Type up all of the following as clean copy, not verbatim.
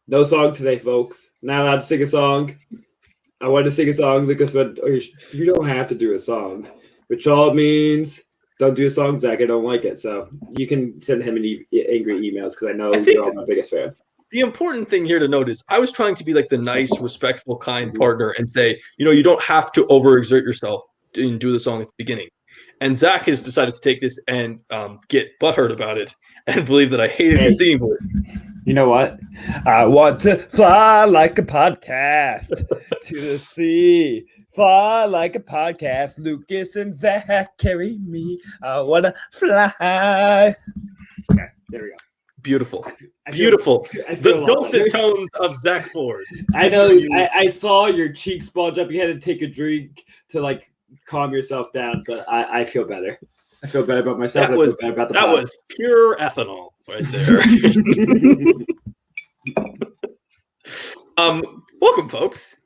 No song today, folks. Not allowed to sing a song. I wanted to sing a song, Lucas, but you don't have to do a song, which all means don't do a song, Zach. I don't like it. So you can send him angry emails because I know you're all my biggest fan. The important thing here to note is I was trying to be like the nice, respectful, kind partner and say, you don't have to overexert yourself and do the song at the beginning. And Zach has decided to take this and get butthurt about it and believe that I hated his singing voice. You know what? I want to fly like a podcast to the sea. Fly like a podcast. Lucas and Zach carry me. I want to fly. Okay, there we go. Beautiful. Beautiful. The dulcet tones of Zack Ford. I know. I saw your cheeks bulge up. You had to take a drink to calm yourself down, but I feel better. I feel better about myself. That was pure ethanol right there. Welcome, folks.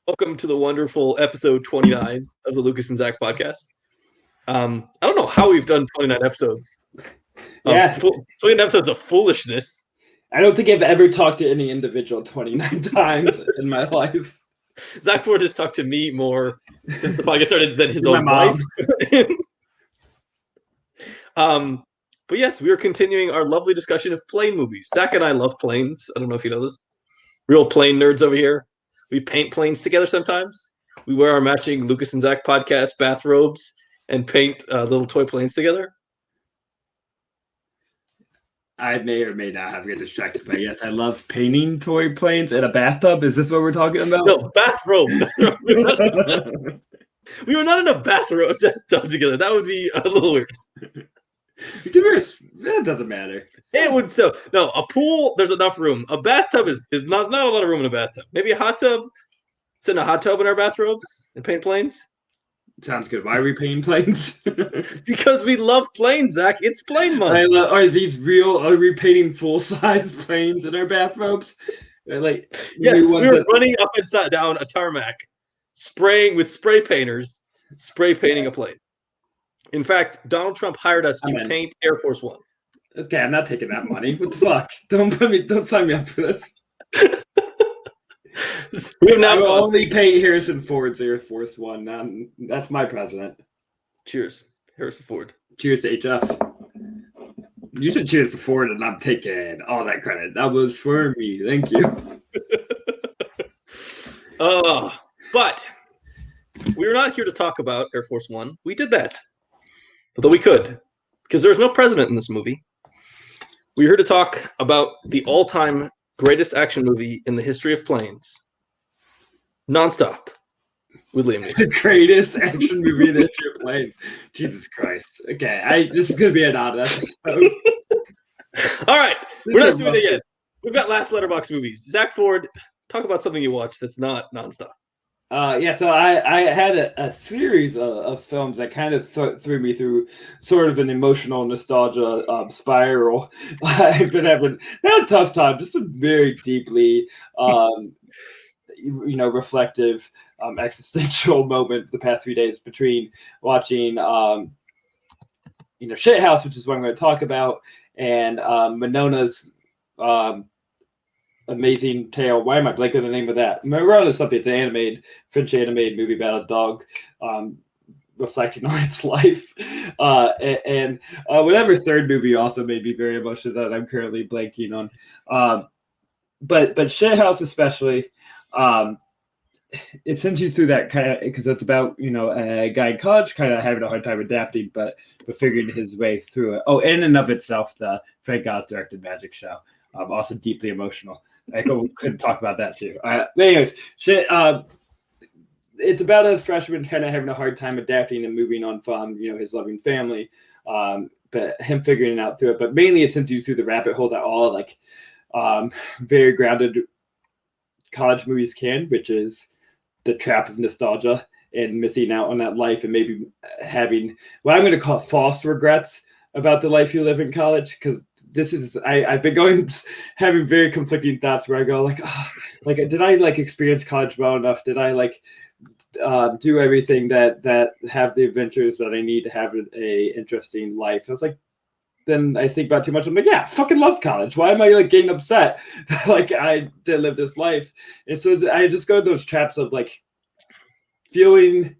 Welcome to the wonderful episode 29 of the Lucas and Zack podcast. I don't know how we've done 29 episodes. 29 episodes of foolishness. I don't think I've ever talked to any individual 29 times in my life. Zack Ford has talked to me more since the podcast started than his own wife. But yes, we are continuing our lovely discussion of plane movies. Zach and I love planes. I don't know if you know this. Real plane nerds over here. We paint planes together sometimes. We wear our matching Lucas and Zack podcast bathrobes and paint little toy planes together. I may or may not have get distracted, but yes, I love painting toy planes in a bathtub. Is this what we're talking about? No, bathrobe. We were not in a bathrobe together. That would be a little weird. It doesn't matter. It would still. No, a pool, there's enough room. A bathtub is not a lot of room in a bathtub. Maybe a hot tub. Sit in a hot tub in our bathrobes and paint planes. Sounds good. Why are we painting planes? Because we love planes, Zach. It's plane month. Are we painting full-size planes in our bathrobes? Yes, we were running up and down a tarmac, spraying with spray painters, spray painting a plane. In fact, Donald Trump hired us to paint Air Force One. Okay, I'm not taking that money. What the fuck? Don't sign me up for this. We have now only paint Harrison Ford's Air Force One. That's my president. Cheers, Harrison Ford. Cheers to HF. You said cheers to Ford, and I'm taking all that credit. That was for me. Thank you. But we're not here to talk about Air Force One. We did that. Although we could, because there's no president in this movie. We're here to talk about the all-time greatest action movie in the history of planes, Nonstop, with Liam Neeson. The greatest action movie in the history of planes. Jesus Christ. Okay, this is going to be an odd episode. All right, we're not doing it yet. We've got last letterbox movies. Zack Ford, talk about something you watched that's not Nonstop. So I had a series of films that kind of threw me through sort of an emotional nostalgia spiral. I've been having not a tough time, just a very deeply, reflective, existential moment the past few days between watching, Shithouse, which is what I'm going to talk about, and Winona's amazing tale. Why am I blanking on the name of that? Marona something. It's an French animated movie about a dog reflecting on its life. And whatever third movie also made me very emotional that I'm currently blanking on. But Shithouse especially, it sends you through that kind of, because it's about, a guy in college kind of having a hard time adapting, but figuring his way through it. Oh, in and of itself, the Frank Oz directed magic show. Also deeply emotional. I could talk about that too. Anyways, it's about a freshman kind of having a hard time adapting and moving on from, his loving family, but him figuring it out through it. But mainly it sends you through the rabbit hole that all very grounded college movies can, which is the trap of nostalgia and missing out on that life and maybe having what I'm going to call false regrets about the life you live in college, because I've been having very conflicting thoughts where I go did I experience college well enough? Did I do everything that have the adventures that I need to have a interesting life? I was like, then I think about too much. I'm like, yeah, I fucking love college. Why am I like getting upset? Like I did live this life. And so I just go to those traps of like feeling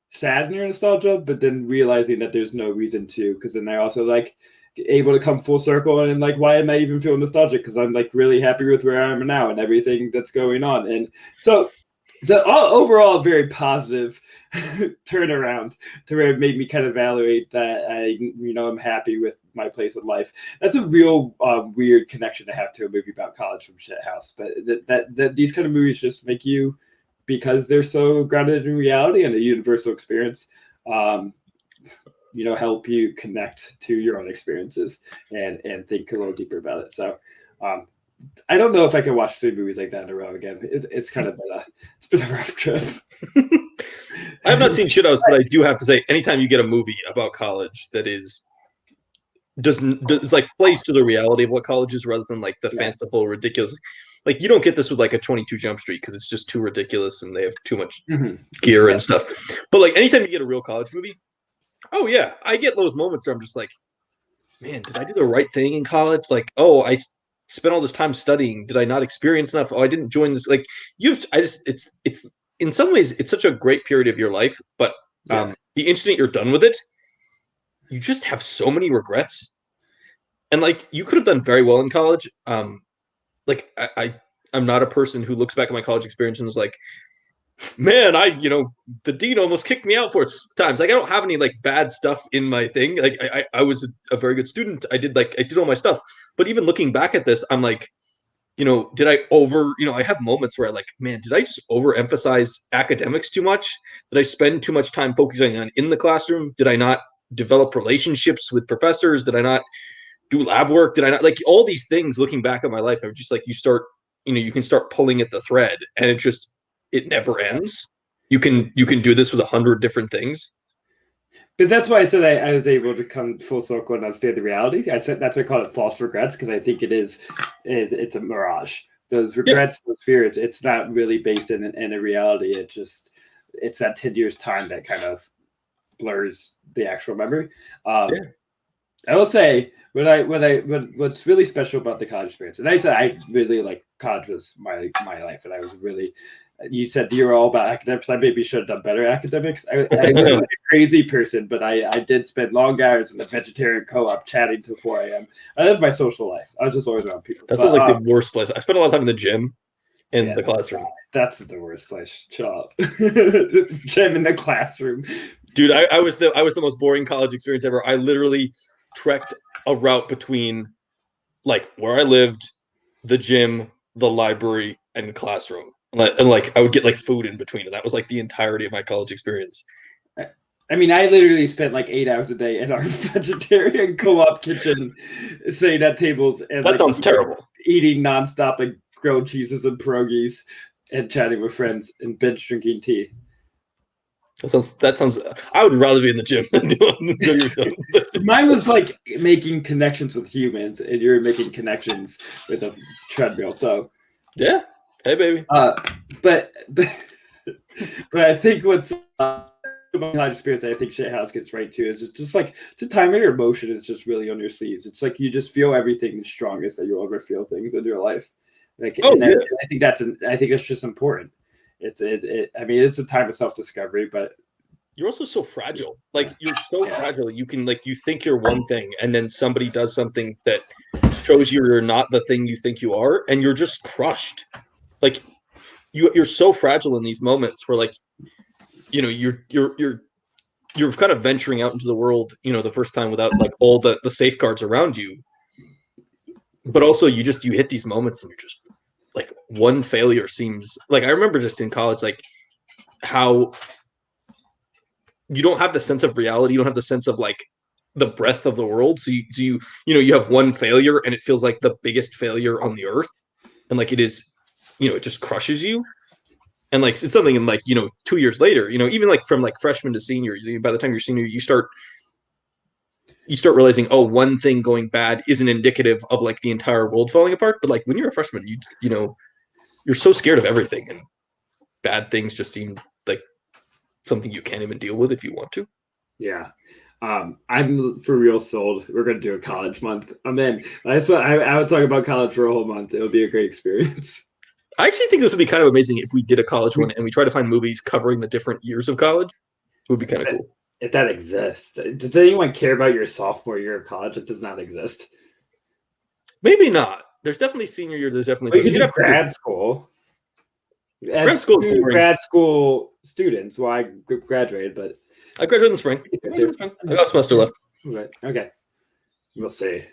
sad in your nostalgia, but then realizing that there's no reason to, because then I also like able to come full circle and like, why am I even feeling nostalgic? Because I'm like really happy with where I am now and everything that's going on. And so overall, very positive turnaround to where it made me kind of evaluate that I'm happy with my place in life. That's a real weird connection to have to a movie about college from Shithouse. But that these kind of movies just make you, because they're so grounded in reality and a universal experience, help you connect to your own experiences and think a little deeper about it. So I don't know if I can watch 3 movies like that in a row again. It's kind of been a rough trip. I have not seen Shithouse, but I do have to say, anytime you get a movie about college that is does like plays to the reality of what college is rather than like the fanciful, ridiculous. Like you don't get this with like a 22 Jump Street because it's just too ridiculous and they have too much gear and stuff. But like anytime you get a real college movie, oh yeah, I get those moments where I'm just like, man, did I do the right thing in college? Like, oh, I spent all this time studying. Did I not experience enough? Oh, I didn't join this. Like it's in some ways it's such a great period of your life, but the instant you're done with it, you just have so many regrets. And like you could have done very well in college. Like I'm not a person who looks back at my college experience and is like, man, the dean almost kicked me out 4 times. Like I don't have any like bad stuff in my thing. Like I was a very good student. I did all my stuff. But even looking back at this, I'm like, did I I have moments where I like, man, did I just overemphasize academics too much? Did I spend too much time focusing on in the classroom? Did I not develop relationships with professors? Did I not do lab work? Did I not like all these things? Looking back at my life, I was just like, you can start pulling at the thread, and it never ends. You can do this with 100 different things. But that's why I said I was able to come full circle and understand the reality. I said that's why I call it false regrets, because I think it's a mirage. Those regrets, those fears, it's not really based in a reality. It's that 10 years time that kind of blurs the actual memory. I will say what's really special about the college experience, and I said I really like college was my life, and I was really. You said you were all about academics. I maybe should have done better academics. I wasn't like a crazy person, but I did spend long hours in the vegetarian co-op chatting till 4 a.m. I lived my social life. I was just always around people. That sounds like the worst place. I spent a lot of time in the gym and the classroom. That's the worst place. Shut up. The gym in the classroom. Dude, I was the most boring college experience ever. I literally trekked a route between like where I lived, the gym, the library, and the classroom. And like I would get like food in between, and that was like the entirety of my college experience. I mean, I literally spent like 8 hours a day in our vegetarian co-op kitchen, sitting at tables and that sounds terrible. Eating nonstop like grilled cheeses and pierogies, and chatting with friends and binge drinking tea. That sounds. I would rather be in the gym than doing Mine was like making connections with humans, and you're making connections with a treadmill. So yeah. Hey, baby. But I think what's college experience, I think Shithouse gets right to is it's just like it's a time where your emotion is just really on your sleeves. It's like you just feel everything the strongest that you'll ever feel things in your life. Like, I think it's just important. I mean, it's a time of self-discovery, but you're also so fragile. Like you're so fragile. You can you think you're one thing, and then somebody does something that shows you're not the thing you think you are, and you're just crushed. Like you're so fragile in these moments where like, you're kind of venturing out into the world, the first time without like all the safeguards around you. But also you hit these moments and you're just like one failure seems like, I remember just in college, like how you don't have the sense of reality. You don't have the sense of like the breadth of the world. So you have one failure and it feels like the biggest failure on the earth. And like it is, it just crushes you. And like it's something in like 2 years later, even like from like freshman to senior, by the time you're senior, you start realizing, oh, one thing going bad isn't indicative of like the entire world falling apart. But like when you're a freshman, you're so scared of everything, and bad things just seem like something you can't even deal with if you want to. Yeah. I'm for real sold. We're gonna do a college month. I'm in. That's what I would talk about college for a whole month. It would be a great experience. I actually think this would be kind of amazing if we did a college one and we try to find movies covering the different years of college. It would be kind of cool. If that exists. Does anyone care about your sophomore year of college? It does not exist. Maybe not. There's definitely senior year. There's definitely. Well, you could do grad school. Grad school is boring. Grad school students. Well, I graduated, but I graduated in the spring. I got a semester left. Right. Okay. We'll see.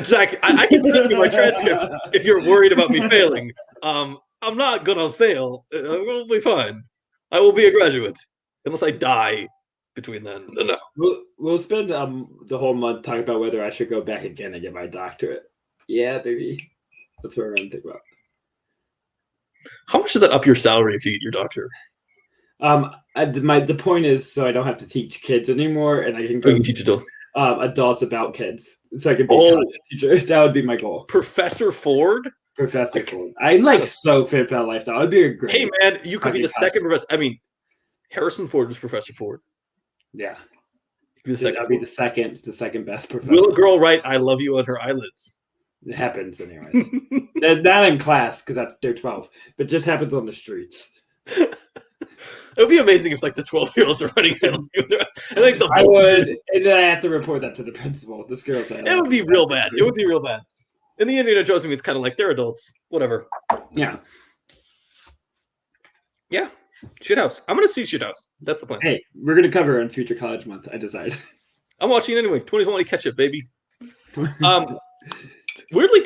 Zack, I can send you my transcript if you're worried about me failing. I'm not gonna fail. I'm gonna be fine. I will be a graduate unless I die between then. No. We'll spend the whole month talking about whether I should go back again and get my doctorate. Yeah, baby. That's what we're gonna think about. How much does that up your salary if you get your doctorate? The point is so I don't have to teach kids anymore, and I can go teach adults about kids, so I can be a college teacher. That would be my goal. Professor Ford. Ford. I so fit for that lifestyle. It'd be a great. Hey man, you could be the second professor. I mean, Harrison Ford was Professor Ford. Yeah. I'd be the second best professor. Will a girl write "I love you" on her eyelids? It happens anyways. Not in class because they're 12, but just happens on the streets. It would be amazing if like the 12-year-olds are writing "I love you." I would, and then I have to report that to the principal. This girl's. It would be real bad. It would be real bad. In the Indiana Jones movie, it's kind of like they're adults. Whatever. Yeah. Yeah. Shithouse. I'm gonna see Shithouse. That's the plan. Hey, we're gonna cover it in future college month. I decide. I'm watching it anyway. 2020 catch up, baby. Weirdly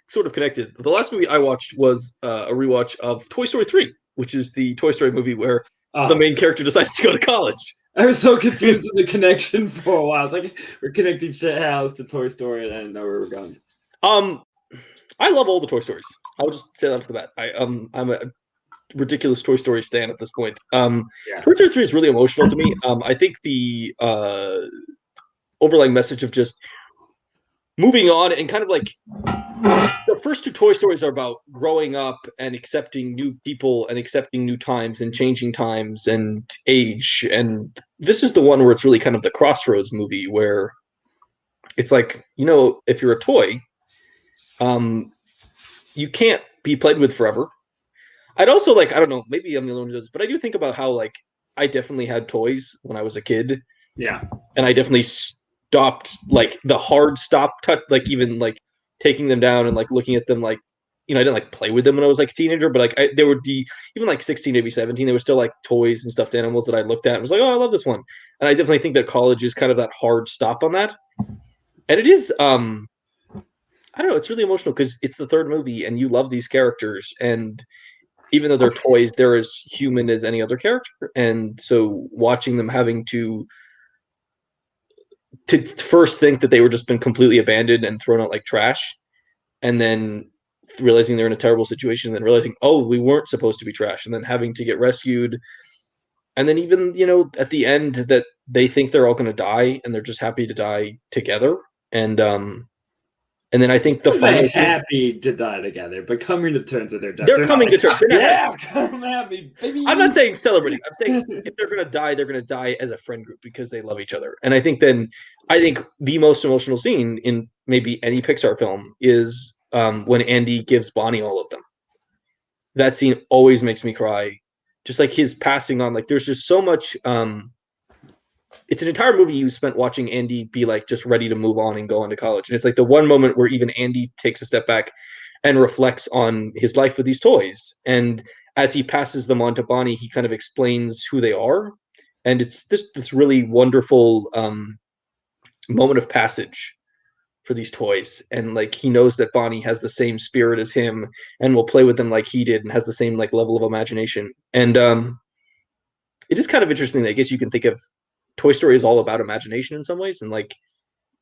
sort of connected. The last movie I watched was a rewatch of Toy Story 3, which is the Toy Story movie where the main character decides to go to college. I was so confused in the connection for a while. It's like we're connecting Shithouse to Toy Story, and I didn't know where we're going. I love all the Toy Stories. I'll just say that off the bat. I'm a ridiculous Toy Story stan at this point. Toy Story 3 is really emotional to me. I think the overlying message of just moving on and kind of like the first two Toy Stories are about growing up and accepting new people and accepting new times and changing times and age. And this is the one where it's really kind of the crossroads movie where it's like, if you're a toy, you can't be played with forever. I'd also I don't know, maybe I'm the only one who does this, but I do think about how I definitely had toys when I was a kid. Yeah. And I definitely stopped the hard stop touch, even taking them down and looking at them I didn't play with them when I was a teenager, but they would be even 16, maybe 17. They were still toys and stuffed animals that I looked at and was oh, I love this one. And I definitely think that college is kind of that hard stop on that. And it is, I don't know, it's really emotional because it's the third movie and you love these characters, and even though they're toys, they're as human as any other character. And so watching them having to first think that they were just been completely abandoned and thrown out like trash, and then realizing they're in a terrible situation, and then realizing, oh, we weren't supposed to be trash, and then having to get rescued. And then even, at the end that they think they're all going to die and they're just happy to die together. And then I think the final happy to die together, but coming to terms with their death. They're coming to terms. Yeah, come at me, baby. I'm not saying celebrating. I'm saying if they're going to die as a friend group because they love each other. And I think the most emotional scene in maybe any Pixar film is when Andy gives Bonnie all of them. That scene always makes me cry. Just his passing on, there's just so much. It's an entire movie you spent watching Andy be just ready to move on and go on to college. And it's the one moment where even Andy takes a step back and reflects on his life with these toys. And as he passes them on to Bonnie, he kind of explains who they are. And it's this really wonderful moment of passage for these toys. And he knows that Bonnie has the same spirit as him and will play with them like he did and has the same level of imagination. And it is kind of interesting that I guess you can think of Toy Story is all about imagination in some ways, and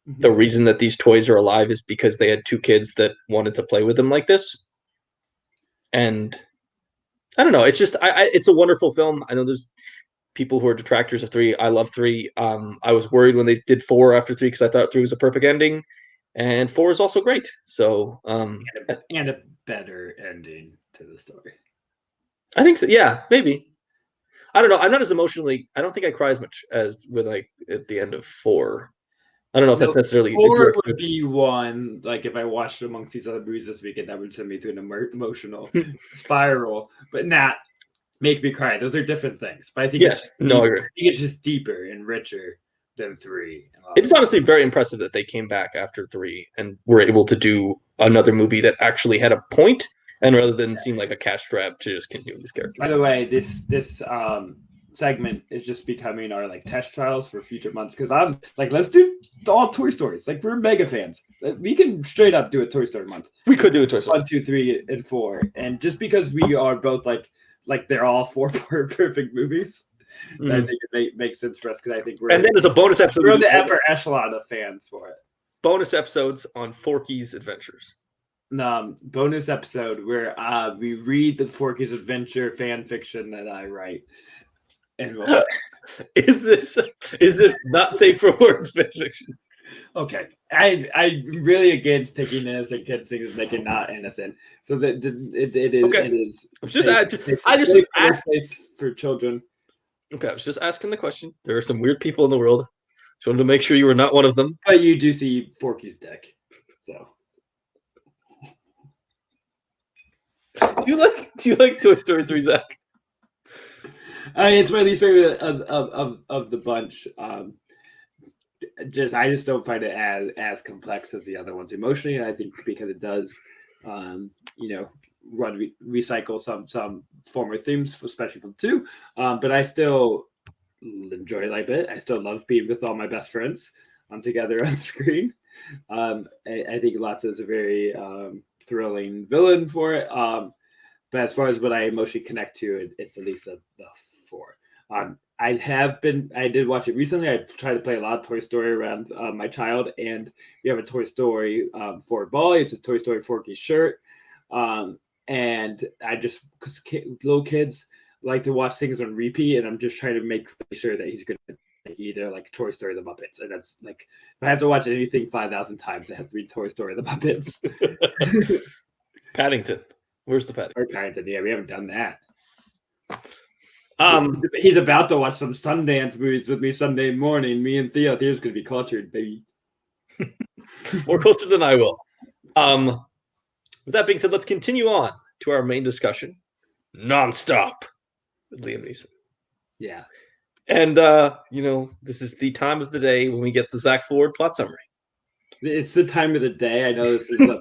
the reason that these toys are alive is because they had two kids that wanted to play with them like this. And I don't know, it's just it's a wonderful film. I know there's people who are detractors of 3. I love 3. I was worried when they did 4 after 3 because I thought 3 was a perfect ending, and 4 is also great. So and a better ending to the story. I think so. Yeah, maybe. I don't know. I'm not as emotionally. I don't think I cry as much as with like at the end of 4. I don't know if that's necessarily. 4 would be one. Like if I watched amongst these other movies this weekend, that would send me through an emotional spiral, but not make me cry. Those are different things. But I think I agree. I think it's just deeper and richer than 3. It's honestly very impressive that they came back after 3 and were able to do another movie that actually had a point, and rather than seem like a cash grab to just continue these characters. By the way, this segment is just becoming our like test trials for future months, because I'm like, let's do all Toy Stories. Like, we're mega fans. We can straight up do a Toy Story month. We could do a Toy Story 1, 2, 3, and 4, and just because we are both like they're all 4 perfect movies. I think it makes sense for us, because I think we're, and then as a bonus episode, we're the upper echelon of fans for it. Bonus episodes on Forky's adventures. Bonus episode where we read the Forky's Adventure fan fiction that I write. And we'll is this not safe for work fiction? Okay, I really against taking innocent kids things and making not innocent. So that it is okay. It is. I just asked for children. Okay, I was just asking the question. There are some weird people in the world. Just wanted to make sure you were not one of them. But you do see Forky's dick, so. Do you like Toy Story 3, Zach? It's my least favorite of the bunch. I just don't find it as complex as the other ones emotionally. And I think because it does, recycle some former themes, especially from 2. But I still enjoy it a bit. I still love being with all my best friends together on screen. I think Lotso is a very thrilling villain for it. But as far as what I emotionally connect to, it's at least the 4. I did watch it recently. I tried to play a lot of Toy Story around my child, and we have a Toy Story 4 ball. It's a Toy Story Forky shirt. And I just, because little kids like to watch things on repeat, and I'm just trying to make sure that he's going to either like Toy Story or the Muppets. And that's like, if I have to watch anything 5,000 times, it has to be Toy Story or the Muppets. Paddington. Where's the Paddington? Or Paddington, yeah, we haven't done that. He's about to watch some Sundance movies with me Sunday morning. Me and Theo. Theo's going to be cultured, baby. More cultured than I will. With that being said, let's continue on to our main discussion. Nonstop with Liam Neeson. Yeah. And, this is the time of the day when we get the Zack Forward plot summary. It's the time of the day. I know this is a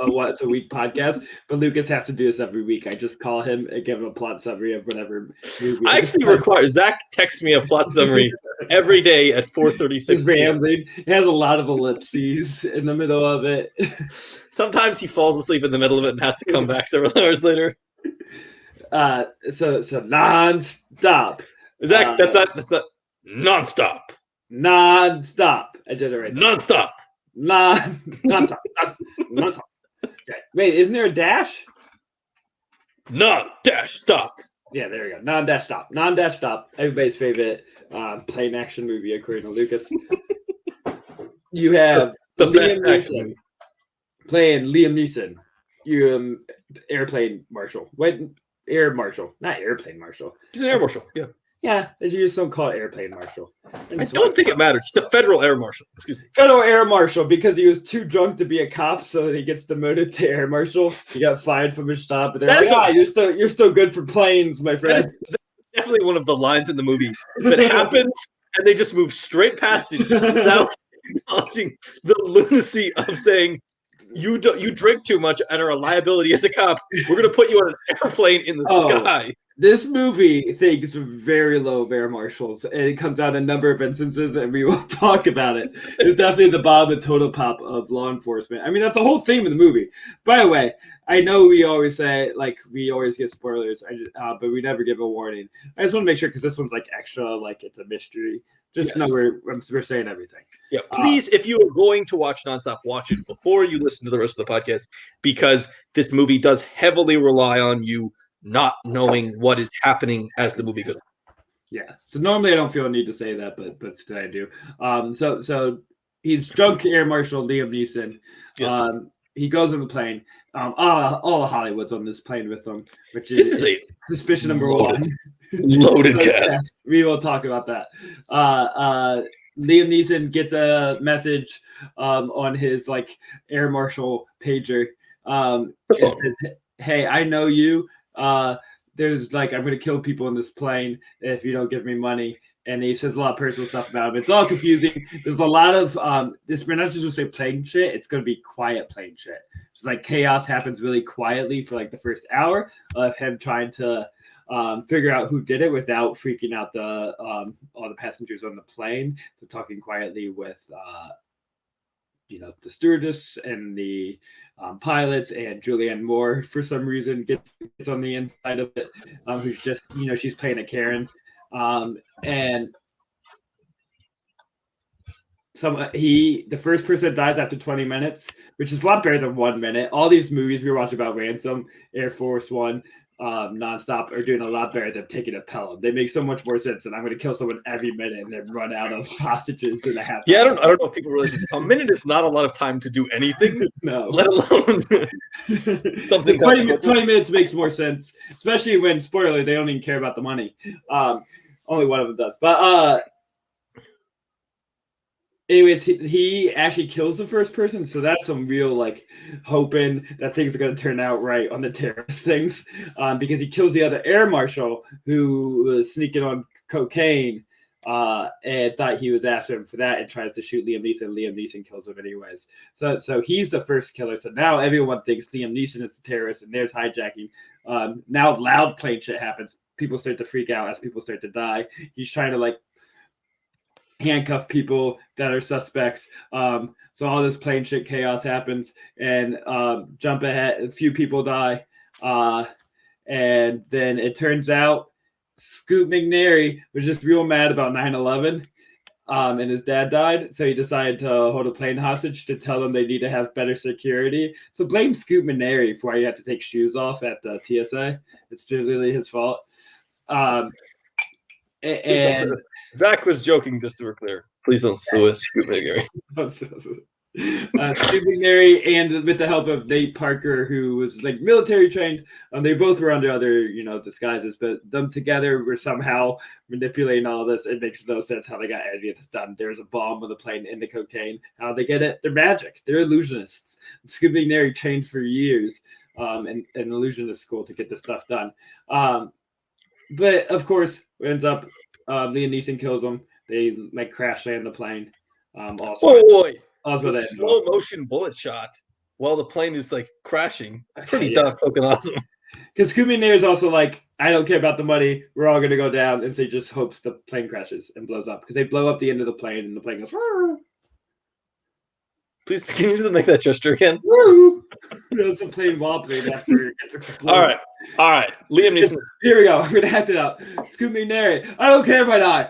once a week podcast, but Lucas has to do this every week. I just call him and give him a plot summary of whatever movie. I actually require Zach texts me a plot summary every day at 4:36 p.m. It has a lot of ellipses in the middle of it. Sometimes he falls asleep in the middle of it and has to come back several hours later. So non-stop. Zach, that's not nonstop. Non-stop. I did it right. Nonstop. Non-stop. Non-stop. Okay. Wait, isn't there a dash? Non-dash stop. Yeah, there we go. Non-dash stop. Non-dash stop. Everybody's favorite play action movie, according to Lucas. You have the best action playing Liam Neeson. You airplane marshal. Wait, air marshal, not airplane marshal. He's an air marshal. Yeah. Yeah, they just don't call it airplane marshal. I don't think it matters. He's a federal air marshal. Excuse me. Federal air marshal, because he was too drunk to be a cop, so he gets demoted to air marshal. He got fired from his job, but they're like, you're still good for planes, my friend. That's definitely one of the lines in the movie that happens, and they just move straight past it without acknowledging the lunacy of saying, you drink too much and are a liability as a cop. We're going to put you on an airplane in the sky. This movie thinks very low of air marshals, and it comes out in a number of instances, and we will talk about it. It's definitely the Bob and Total Pop of law enforcement. I mean, that's the whole theme of the movie. By the way, I know we always say, like, we always get spoilers, but we never give a warning. I just want to make sure, because this one's, like, extra, like, it's a mystery. Just know we're saying everything. Yeah, please, if you are going to watch Nonstop, watch it before you listen to the rest of the podcast, because this movie does heavily rely on you not knowing what is happening as the movie goes. Yeah. So normally I don't feel a need to say that, but today I do. So he's drunk air marshal Liam Neeson. Yes. he goes on the plane. All of Hollywood's on this plane with him, which This is a suspicion number one. loaded cast. We will talk about that. Liam Neeson gets a message on his like air marshal pager. It says, "Hey, I know you. There's like I'm gonna kill people in this plane if you don't give me money." And he says a lot of personal stuff about him. It's all confusing. There's a lot of we're not just gonna say plane shit. It's gonna be quiet plane shit. Just like chaos happens really quietly for like the first hour of him trying to figure out who did it without freaking out the all the passengers on the plane. So talking quietly with the stewardess and the pilots, and Julianne Moore for some reason gets on the inside of it. Who's just she's playing a Karen. And the first person dies after 20 minutes, which is a lot better than 1 minute. All these movies we watch about ransom, Air Force One, nonstop, are doing a lot better than taking a Pelham. They make so much more sense than I'm going to kill someone every minute and then run out of hostages in a half. Yeah, I don't know if people realize this. A minute is not a lot of time to do anything. No, let alone something. 20 minutes makes more sense, especially when, spoiler, they don't even care about the money. Only one of them does. But anyways, he actually kills the first person, so that's some real like hoping that things are going to turn out right on the terrorist things, because he kills the other air marshal who was sneaking on cocaine and thought he was after him for that, and tries to shoot Liam Neeson. Liam Neeson kills him anyways. So he's the first killer. So now everyone thinks Liam Neeson is the terrorist, and there's hijacking. Now loud plane shit happens. People start to freak out as people start to die. He's trying to like handcuff people that are suspects. So all this plane shit chaos happens, and jump ahead, a few people die. And then it turns out Scoot McNairy was just real mad about 9/11. And his dad died, so he decided to hold a plane hostage to tell them they need to have better security. So blame Scoot McNairy for why you have to take shoes off at the TSA. It's really his fault. And Zack was joking, just to be clear. Please don't sue us, Scoot McNairy. Scoot McNairy, and with the help of Nate Parker, who was like military trained, they both were under other disguises, but them together were somehow manipulating all this. It makes no sense how they got any of this done. There's a bomb on the plane in the cocaine. How they get it? They're magic. They're illusionists. Scoot McNairy trained for years in illusionist school to get this stuff done. But of course, it ends up Liam Neeson kills him. They like crash land the plane. Slow motion bullet shot while the plane is like crashing. Pretty fucking awesome. Because Scoot McNairy is also like, I don't care about the money. We're all gonna go down, and so he just hopes the plane crashes and blows up because they blow up the end of the plane, and the plane goes. Woo! Please, can you just make that gesture again? Woo! It's a plane wobbling after it's exploded. All right. Liam Neeson. Here we go. I'm gonna act it out. Scoot McNairy. I don't care if I die.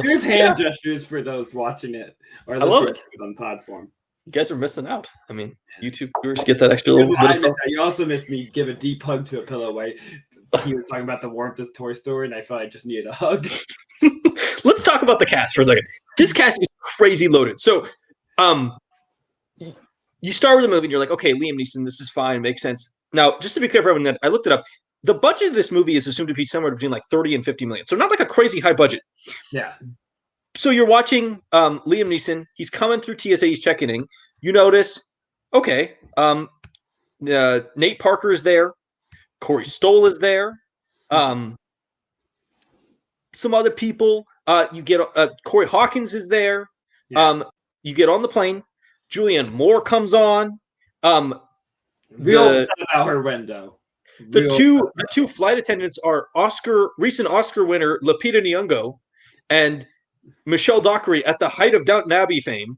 There's hand gestures for those watching it or listening to it on pod form. You guys are missing out. I mean, YouTube viewers get that extra little bit of stuff. You also missed me give a deep hug to a pillow while he was talking about the warmth of Toy Story, and I felt I just needed a hug. Let's talk about the cast for a second. This cast is crazy loaded. So, you start with the movie and you're like, okay, Liam Neeson, this is fine, makes sense. Now, just to be clear for everyone, I looked it up. The budget of this movie is assumed to be somewhere between like 30 and 50 million. So not like a crazy high budget. Yeah. So you're watching Liam Neeson. He's coming through TSA. He's checking in. You notice, okay, Nate Parker is there. Corey Stoll is there. Some other people. You get Corey Hawkins is there. Yeah. You get on the plane. Julianne Moore comes on. Real upset about her window. The two flight attendants are recent Oscar winner Lupita Nyong'o and Michelle Dockery at the height of Downton Abbey fame.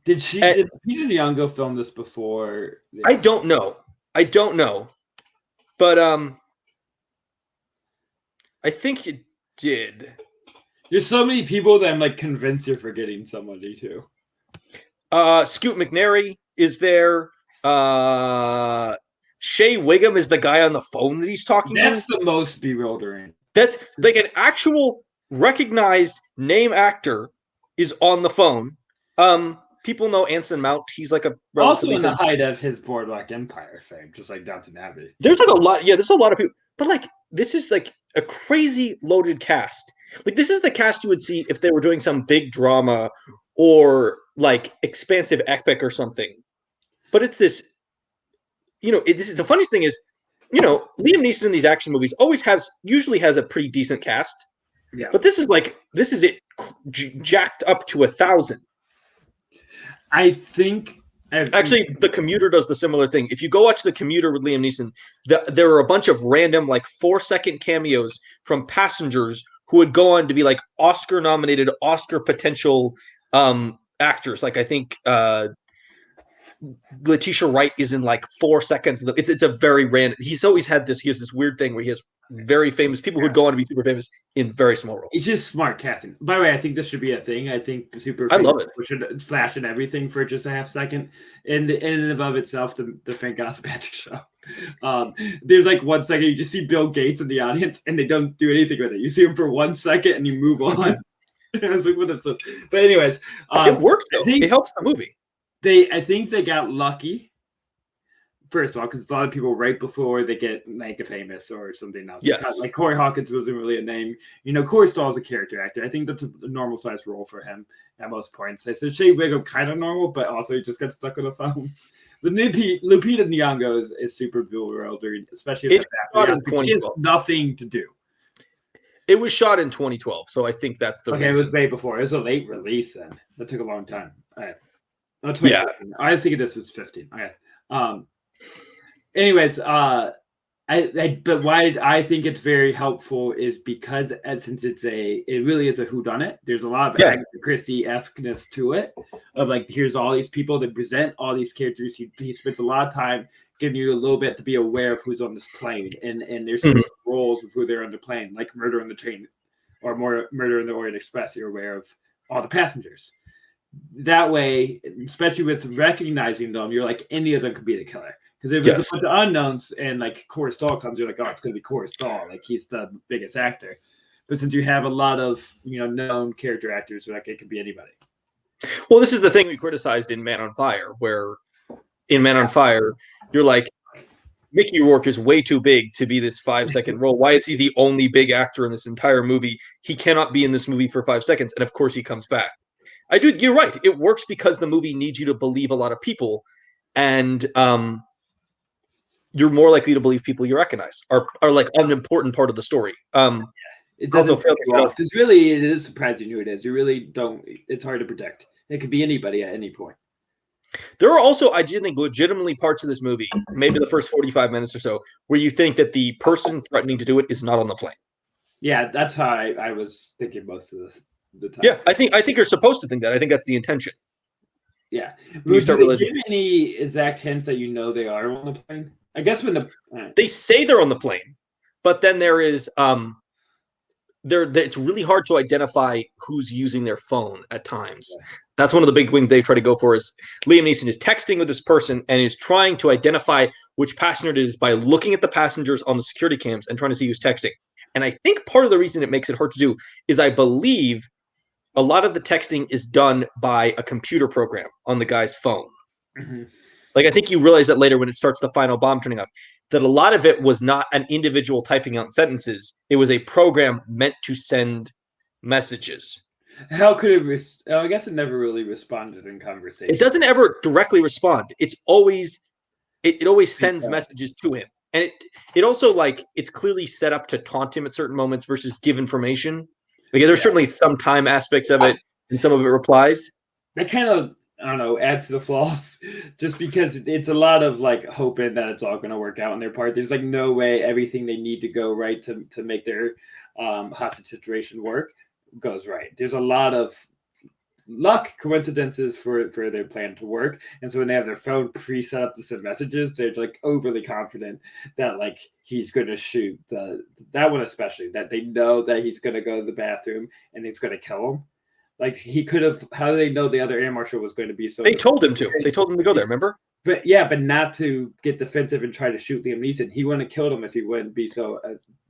Did Lupita Nyong'o film this before? I don't know. But I think it did. There's so many people that I'm like convinced you're forgetting somebody too. Scoot McNairy is there. Shea Wiggum is the guy on the phone that he's talking to. That's the most bewildering. That's like an actual recognized name actor is on the phone. People know Anson Mount. He's like a Also relatively in the height of his Boardwalk Empire fame, just like Downton Abbey. There's like a lot. Yeah, there's a lot of people. But like, this is like a crazy loaded cast. Like, this is the cast you would see if they were doing some big drama or like expansive epic or something. But it's this, this is the funniest thing is, Liam Neeson in these action movies usually has a pretty decent cast. Yeah. But this is it jacked up to 1,000. I think actually the Commuter does the similar thing. If you go watch the Commuter with Liam Neeson, there are a bunch of random like 4-second cameos from passengers who would go on to be like Oscar nominated, Oscar potential actors. Like I think Letitia Wright is in like 4 seconds. It's a very random. He has this weird thing where he has very famous people who'd go on to be super famous in very small roles. It's just smart casting. By the way, I think this should be a thing. I think super. I love it. We should flash in everything for just a half second. In and of itself, the Frank Patrick show. There's like 1 second you just see Bill Gates in the audience, and they don't do anything with it. You see him for 1 second, and you move on. I was like, what is this? But anyways, it works. Though. It helps the movie. I think they got lucky. First of all, because a lot of people right before they get mega famous or something else. Yes. Like Corey Hawkins wasn't really a name. Corey Stoll's a character actor. I think that's a normal size role for him at most points. I said Shea Wiggum kind of normal, but also he just got stuck on the phone. The Lupita Nyong'o is super bewildering, especially if she has nothing to do. It was shot in 2012, so I think that's the reason. It was way before. It was a late release then. That took a long time. Yeah. I was thinking this was 15. Okay. Anyways, but why I think it's very helpful is because since it really is a whodunit. There's a lot of Agatha Christie-esqueness to it. Of like, here's all these people that present all these characters. He spends a lot of time giving you a little bit to be aware of who's on this plane, and there's some roles of who they're on the plane, like Murder on the Train or Murder in the Orient Express. You're aware of all the passengers. That way, especially with recognizing them, you're like, any of them could be the killer. Because if it's a bunch of unknowns and like Corey Stoll comes, you're like, oh, it's going to be Corey Stoll. Like, he's the biggest actor. But since you have a lot of known character actors, like, it could be anybody. Well, this is the thing we criticized in Man on Fire, where in Man on Fire, you're like, Mickey Rourke is way too big to be this 5-second role. Why is he the only big actor in this entire movie? He cannot be in this movie for 5 seconds. And of course he comes back. You're right. It works because the movie needs you to believe a lot of people. And you're more likely to believe people you recognize are like an important part of the story. It doesn't throw you off because really it is surprising who it is. You really don't. It's hard to predict. It could be anybody at any point. There are also, I do think, legitimately parts of this movie, maybe the first 45 minutes or so, where you think that the person threatening to do it is not on the plane. Yeah, that's how I was thinking most of the time. Yeah, I think you're supposed to think that. I think that's the intention. Yeah. Do they give any exact hints that they are on the plane? I guess when they say they're on the plane, but then there is it's really hard to identify who's using their phone at times. Yeah. That's one of the big wings they try to go for is Liam Neeson is texting with this person and is trying to identify which passenger it is by looking at the passengers on the security cams and trying to see who's texting. And I think part of the reason it makes it hard to do is I believe a lot of the texting is done by a computer program on the guy's phone. Mm-hmm. Like, I think you realize that later when it starts the final bomb turning off, that a lot of it was not an individual typing out sentences. It was a program meant to send messages. How could it? I guess it never really responded in conversation. It doesn't ever directly respond. It's always, it always sends messages to him. And it also, like, it's clearly set up to taunt him at certain moments versus give information. Like, there's certainly some time aspects of it, and some of it replies. That kind of, I don't know, adds to the flaws, just because it's a lot of like hoping that it's all going to work out on their part. There's like no way everything they need to go right to make their hostage situation work goes right. There's a lot of luck, coincidences for their plan to work, and so when they have their phone pre-set up to send messages, they're like overly confident that like he's going to shoot that one, especially that they know that he's going to go to the bathroom and it's going to kill him. Like, he could have. How do they know the other air marshal was going to be so? They told him to. They told him to go there. Remember? But not to get defensive and try to shoot Liam Neeson. He wouldn't have killed him if he wouldn't be so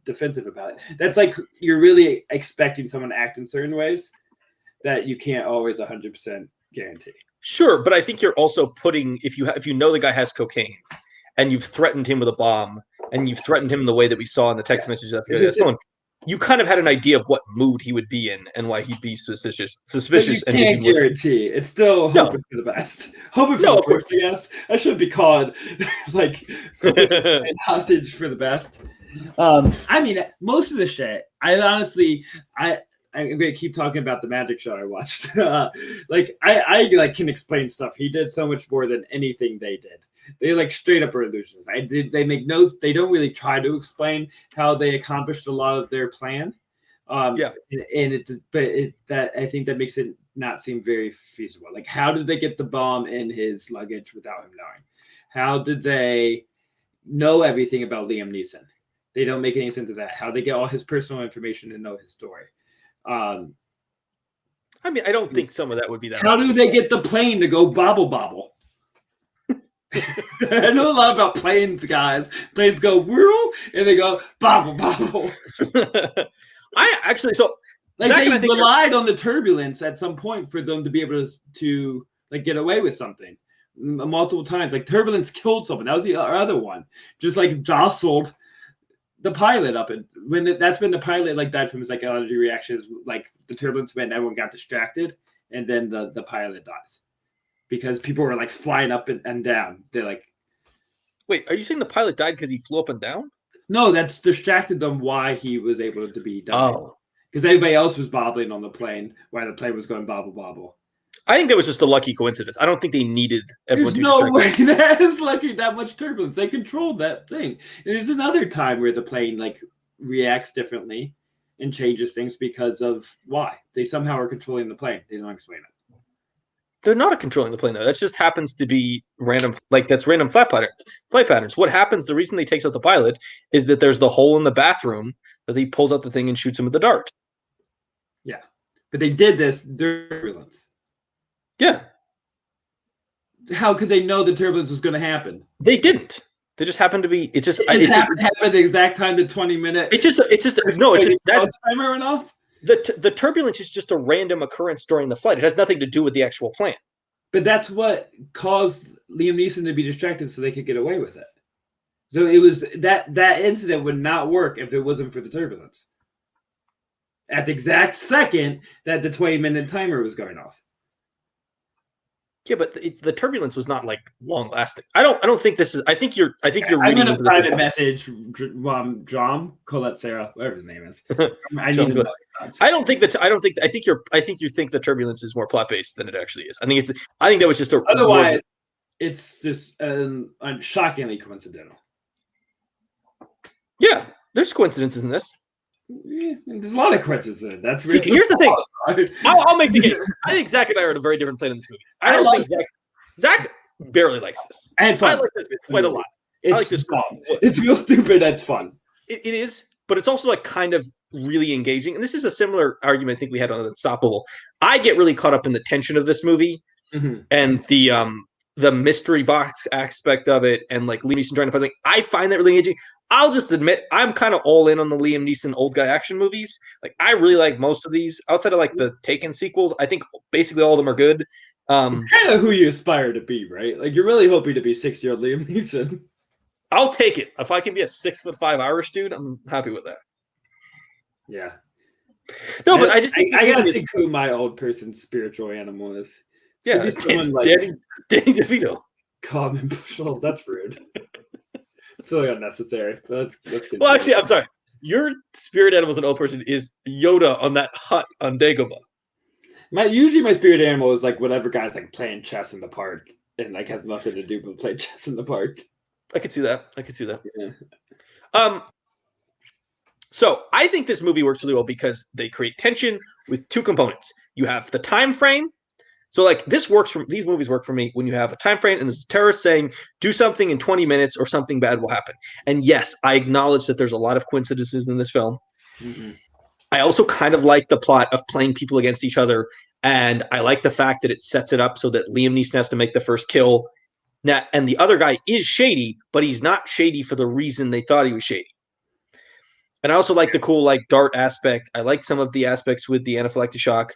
defensive about it. That's like you're really expecting someone to act in certain ways that you can't always 100% guarantee. Sure, but I think you're also putting if you know the guy has cocaine, and you've threatened him with a bomb, and you've threatened him in the way that we saw in the text messages after his phone, you kind of had an idea of what mood he would be in and why he'd be suspicious. But you can't guarantee. It's still hoping for the best. Hoping for the worst, I guess. I should be called like hostage for the best. I mean, most of the shit, I'm gonna keep talking about the magic show I watched. I like can explain stuff. He did so much more than anything they did. They like straight up are illusions. They make notes. They don't really try to explain how they accomplished a lot of their plan. I think that makes it not seem very feasible. Like, how did they get the bomb in his luggage without him knowing? How did they know everything about Liam Neeson? They don't make any sense of that. How they get all his personal information and know his story. I mean, I don't think some of that would be that. How do they get the plane to go bobble bobble? I know a lot about planes, guys. Planes go whirl and they go bobble bobble. They relied on the turbulence at some point for them to be able to like get away with something multiple times. Like turbulence killed someone. That was the other one. Just like jostled the pilot up, and that's when the pilot like died from his psychology reactions. Like the turbulence meant everyone got distracted, and then the pilot dies. Because people were like flying up and down. They're like, wait, are you saying the pilot died because he flew up and down? No, that's distracted them why he was able to be done. Oh. Because everybody else was bobbling on the plane while the plane was going bobble bobble. I think that was just a lucky coincidence. I don't think they needed everyone There's no way that is lucky, that much turbulence. They controlled that thing. And there's another time where the plane like reacts differently and changes things because of why. They somehow are controlling the plane. They don't explain it. They're not controlling the plane, though. That just happens to be random. Like, that's random flight patterns. What happens, the reason they takes out the pilot is that there's the hole in the bathroom that he pulls out the thing and shoots him with the dart. Yeah. But they did this during turbulence. Yeah. How could they know the turbulence was going to happen? They didn't. They just happened to be. It happened at the exact time, the 20-minute. That timer went off. The turbulence is just a random occurrence during the flight. It has nothing to do with the actual plan. But that's what caused Liam Neeson to be distracted so they could get away with it. So it was that incident would not work if it wasn't for the turbulence. At the exact second that the 20-minute timer was going off. Yeah, but the turbulence was not like long lasting. I don't think this is. I think you're. I'm in a private message. John, Colette, Sarah, whatever his name is. I need to know. I think you think the turbulence is more plot based than it actually is. I think that was just a. Otherwise, it's just shockingly coincidental. Yeah, there's coincidences in this. Yeah, there's a lot of coincidences. That's really here's the thing. I'll make the case. I think Zack and I are at a very different plane in this movie. I don't think Zack barely likes this. I had fun. I like this quite a lot. I like this fun. It's real stupid. That's fun. It is, but it's also like kind of really engaging. And this is a similar argument I think we had on Unstoppable. I get really caught up in the tension of this movie and the mystery box aspect of it, and like Liam Neeson trying to find something. I find that really engaging. I'll just admit I'm kind of all in on the Liam Neeson old guy action movies. Like I really like most of these. Outside of like the Taken sequels, I think basically all of them are good. It's kind of who you aspire to be, right? Like you're really hoping to be 6-year-old Liam Neeson. I'll take it. If I can be a 6'5" Irish dude, I'm happy with that. Yeah. No, but I just think I gotta think who my old person's spiritual animal is. Yeah, it's like Danny DeVito. Calm and Bushel. That's rude. It's really unnecessary. But that's good. Well, actually, I'm sorry. Your spirit animal as an old person is Yoda on that hut on Dagobah. Usually my spirit animal is like whatever guy's like playing chess in the park and like has nothing to do but play chess in the park. I could see that. Yeah. So I think this movie works really well because they create tension with two components. You have the time frame. So like these movies work for me when you have a time frame and there's a terrorist saying do something in 20 minutes or something bad will happen. And yes, I acknowledge that there's a lot of coincidences in this film. Mm-hmm. I also kind of like the plot of playing people against each other, and I like the fact that it sets it up so that Liam Neeson has to make the first kill. Now, and the other guy is shady, but he's not shady for the reason they thought he was shady. And I also like the cool like dart aspect. I like some of the aspects with the anaphylactic shock.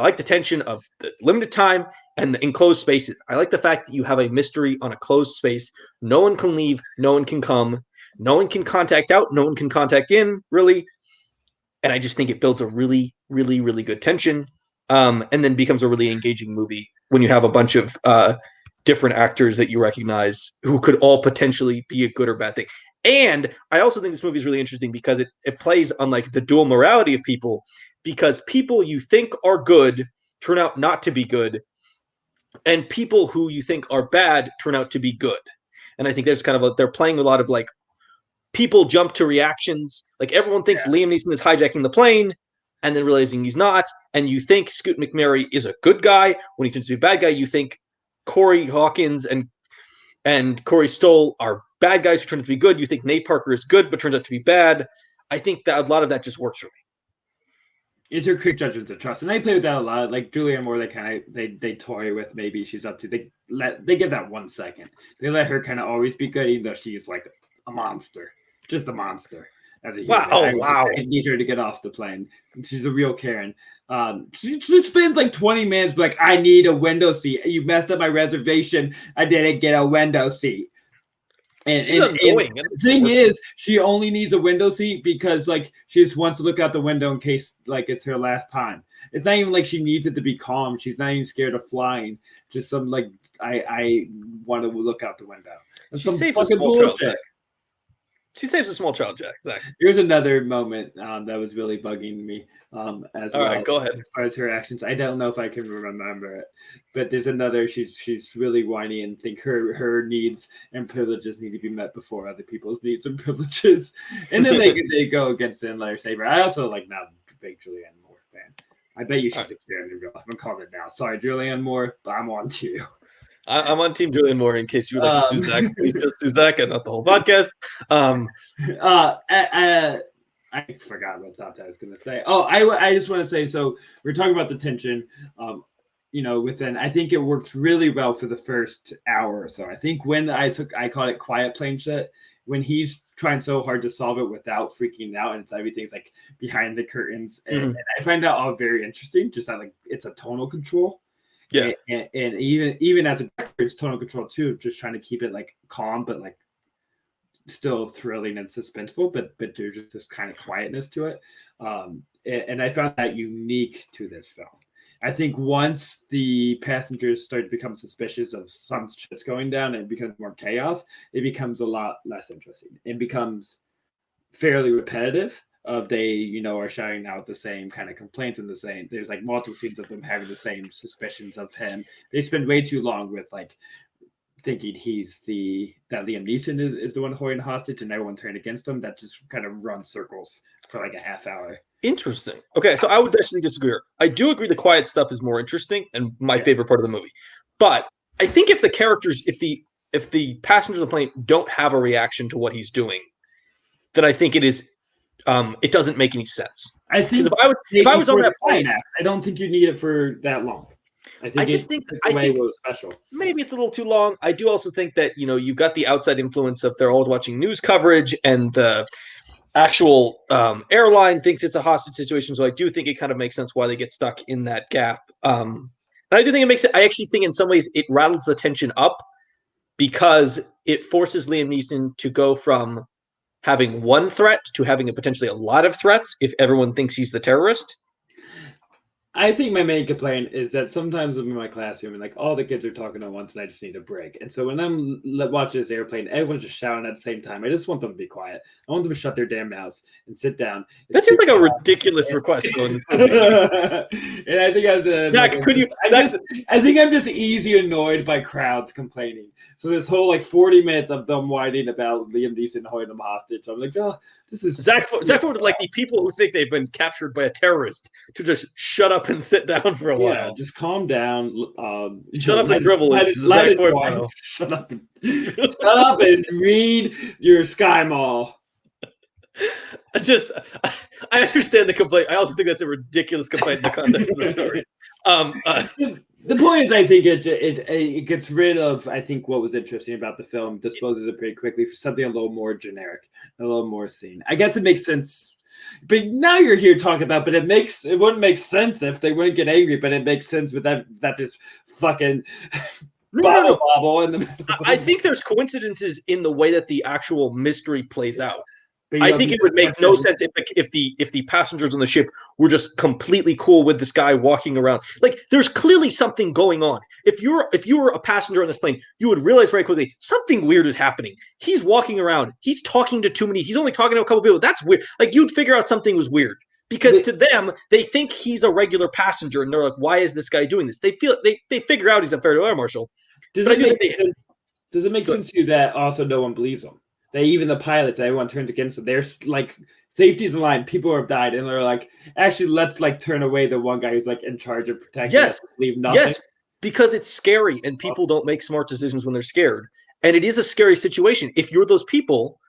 I like the tension of the limited time and the enclosed spaces. I like the fact that you have a mystery on a closed space. No one can leave. No one can come. No one can contact out. No one can contact in, really. And I just think it builds a really, really, really good tension, and then becomes a really engaging movie when you have a bunch of different actors that you recognize who could all potentially be a good or bad thing. And I also think this movie is really interesting because it plays on like the dual morality of people, because people you think are good turn out not to be good, and people who you think are bad turn out to be good. And I think there's kind of they're playing a lot of like people jump to reactions. Like everyone thinks Liam Neeson is hijacking the plane and then realizing he's not. And you think Scoot McNairy is a good guy when he turns to be a bad guy. You think Corey Hawkins and Corey Stoll are bad guys who turn out to be good. You think Nate Parker is good but turns out to be bad. I think that a lot of that just works for me. It's her quick judgments of trust, and I play with that a lot. Like Julianne Moore, they toy with maybe she's up to. They give that 1 second. They let her kind of always be good, even though she's like a monster, just a monster as a human. Wow! I need her to get off the plane. She's a real Karen. She spends like 20 minutes, like I need a window seat. You messed up my reservation. I didn't get a window seat. And the thing is, she only needs a window seat because like she just wants to look out the window in case like it's her last time. It's not even like she needs it to be calm. She's not even scared of flying. Just some like I want to look out the window. That's some fucking bullshit. She saves a small child, Jack. Zack. Here's another moment that was really bugging me as well. All right, go ahead. As far as her actions, I don't know if I can remember it, but there's another. She's really whiny and think her needs and privileges need to be met before other people's needs and privileges, and then they go against it and let her save her. I also like not a big Julianne Moore fan. I bet you she's a Karen in real life. I'm calling it now. Sorry, Julianne Moore, but I'm on to you. I'm on Team Julianne Moore in case you would like to sue Zack. Please just sue Zack and not the whole podcast. I forgot what thought I was going to say. Oh, I just want to say, so we're talking about the tension, within, I think it works really well for the first hour or so. I think when I call it quiet plane shit, when he's trying so hard to solve it without freaking out and everything's like behind the curtains. And I find that all very interesting, just that like it's a tonal control. Yeah, and even as a director, it's tonal control too, just trying to keep it like calm, but like still thrilling and suspenseful, but there's just this kind of quietness to it. And I found that unique to this film. I think once the passengers start to become suspicious of some shit's going down and it becomes more chaos, it becomes a lot less interesting. It becomes fairly repetitive. Of they, are shouting out the same kind of complaints and the same. There's like multiple scenes of them having the same suspicions of him. They spend way too long with like thinking that Liam Neeson is the one holding hostage and everyone turned against him. That just kind of runs circles for like a half hour. Interesting. Okay, so I would actually disagree. I do agree the quiet stuff is more interesting and my favorite part of the movie. But I think if the characters, if the passengers of the plane don't have a reaction to what he's doing, then I think it is. It doesn't make any sense. I think if I was on that plane, I don't think you need it for that long. I think it was special. Maybe it's a little too long. I do also think that you've got the outside influence of they're all watching news coverage and the actual airline thinks it's a hostage situation. So I do think it kind of makes sense why they get stuck in that gap. And I do think it makes it. I actually think in some ways it rattles the tension up because it forces Liam Neeson to go from having one threat to having potentially a lot of threats if everyone thinks he's the terrorist. I think my main complaint is that sometimes I'm in my classroom and like all the kids are talking at once and I just need a break. And so when I'm watching this airplane, everyone's just shouting at the same time. I just want them to be quiet. I want them to shut their damn mouths and sit down. That seems like a ridiculous request. And I think I think I'm just easy annoyed by crowds complaining. So this whole like 40 minutes of them whining about Liam Neeson holding them hostage, I'm like, oh, this is Zack would like the people who think they've been captured by a terrorist to just shut up and sit down for a while. Just calm down. Shut up and dribble. Shut up and read your Sky Mall. I understand the complaint. I also think that's a ridiculous complaint in the context of the story. The point is, I think it gets rid of, I think, what was interesting about the film, disposes it pretty quickly for something a little more generic, a little more seen. I guess it makes sense But now you're here talking about, but it wouldn't make sense if they wouldn't get angry, but it makes sense with that just fucking No. bobble in the middle. I think there's coincidences in the way that the actual mystery plays out. But, I think it would make no sense if the passengers on the ship were just completely cool with this guy walking around. Like, there's clearly something going on. If you were a passenger on this plane, you would realize very quickly something weird is happening. He's walking around. He's talking to too many. He's only talking to a couple people. That's weird. Like, you'd figure out something was weird because to them they think he's a regular passenger and they're like, why is this guy doing this? They figure out he's a federal air marshal. Does it make sense to you that also no one believes him? That even the pilots, everyone turns against them. They're like, safety's in line. People have died, and they're like, actually, let's like turn away the one guy who's like in charge of protecting. Yes, leave nothing. Yes, because it's scary, and people don't make smart decisions when they're scared, and it is a scary situation. If you're those people,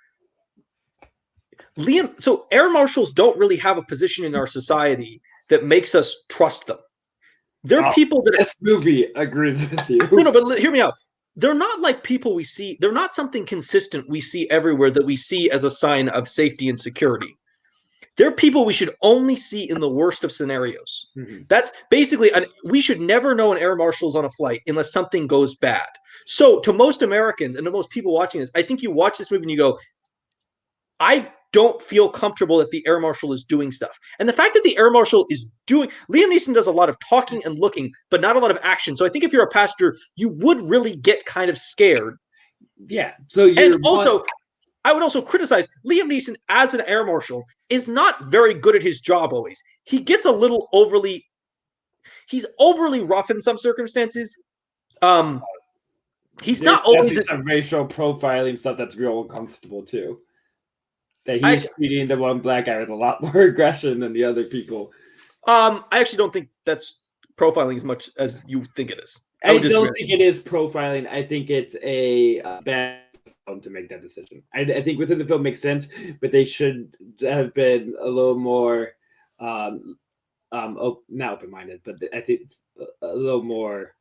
Liam. So air marshals don't really have a position in our society that makes us trust them. They're people that this movie agrees with you. No, but hear me out. They're not like people we see. They're not something consistent we see everywhere that we see as a sign of safety and security. They're people we should only see in the worst of scenarios. Mm-hmm. That's basically, we should never know an air marshal's on a flight unless something goes bad. So to most Americans and to most people watching this, I think you watch this movie and you go, I don't feel comfortable that the air marshal is doing stuff. And the fact that the air marshal is doing, Liam Neeson does a lot of talking and looking, but not a lot of action. So I think if you're a passenger, you would really get kind of scared. Yeah. So I would also criticize Liam Neeson as an air marshal is not very good at his job always. He gets a little he's overly rough in some circumstances. He's not always some racial profiling stuff that's real uncomfortable too. That he's treating the one black guy with a lot more aggression than the other people. I actually don't think that's profiling as much as you think it is. I don't think it is profiling. I think it's a bad film to make that decision. I think within the film makes sense, but they should have been a little more, not open-minded, but I think a little more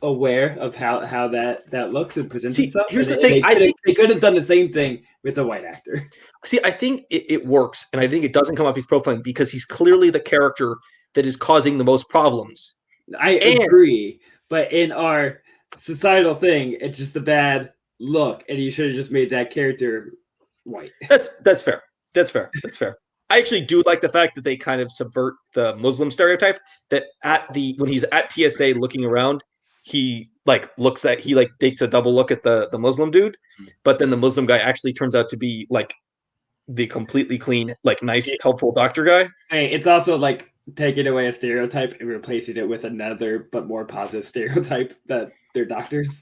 aware of how that looks and presents itself. Here's the thing. I think they could have done the same thing with a white actor. See, I think it works, and I think it doesn't come off as profiling because he's clearly the character that is causing the most problems. I agree, but in our societal thing, it's just a bad look, and you should have just made that character white. That's fair. That's fair. I actually do like the fact that they kind of subvert the Muslim stereotype that when he's at TSA looking around, he takes a double look at the Muslim dude, but then the Muslim guy actually turns out to be like the completely clean, like nice, helpful doctor guy. Hey, it's also like taking away a stereotype and replacing it with another but more positive stereotype that they're doctors.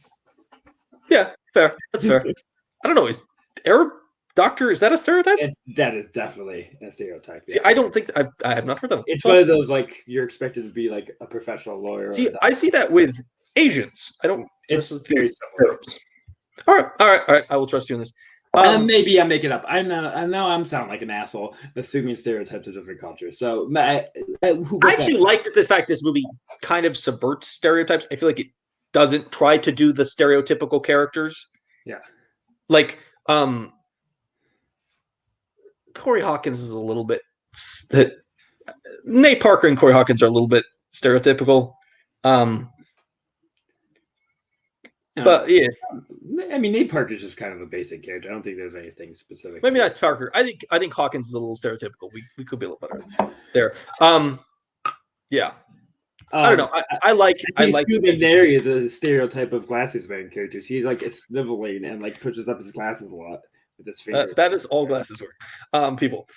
Yeah, fair. That's fair. I don't know. Is Arab doctor, is that a stereotype? That is definitely a stereotype. See, I don't think I have not heard that one. It's one of those like you're expected to be like a professional lawyer. See, I see that with Asians. I don't. It's very similar. All right. I will trust you on this. Maybe I'm making up. I know I'm sounding like an asshole, assuming stereotypes of different cultures. So I actually like that this fact this movie kind of subverts stereotypes. I feel like it doesn't try to do the stereotypical characters. Yeah. Like Corey Hawkins is a little bit Nate Parker and Corey Hawkins are a little bit stereotypical. But yeah, I mean, Nate Parker's just kind of a basic character. I don't think there's anything specific. Maybe not Parker. I think Hawkins is a little stereotypical. We could be a little better there. Yeah. I don't know. I like McNary is a stereotype of glasses wearing characters. He's like sniveling and like pushes up his glasses a lot with his finger. That is all glasses wear. People.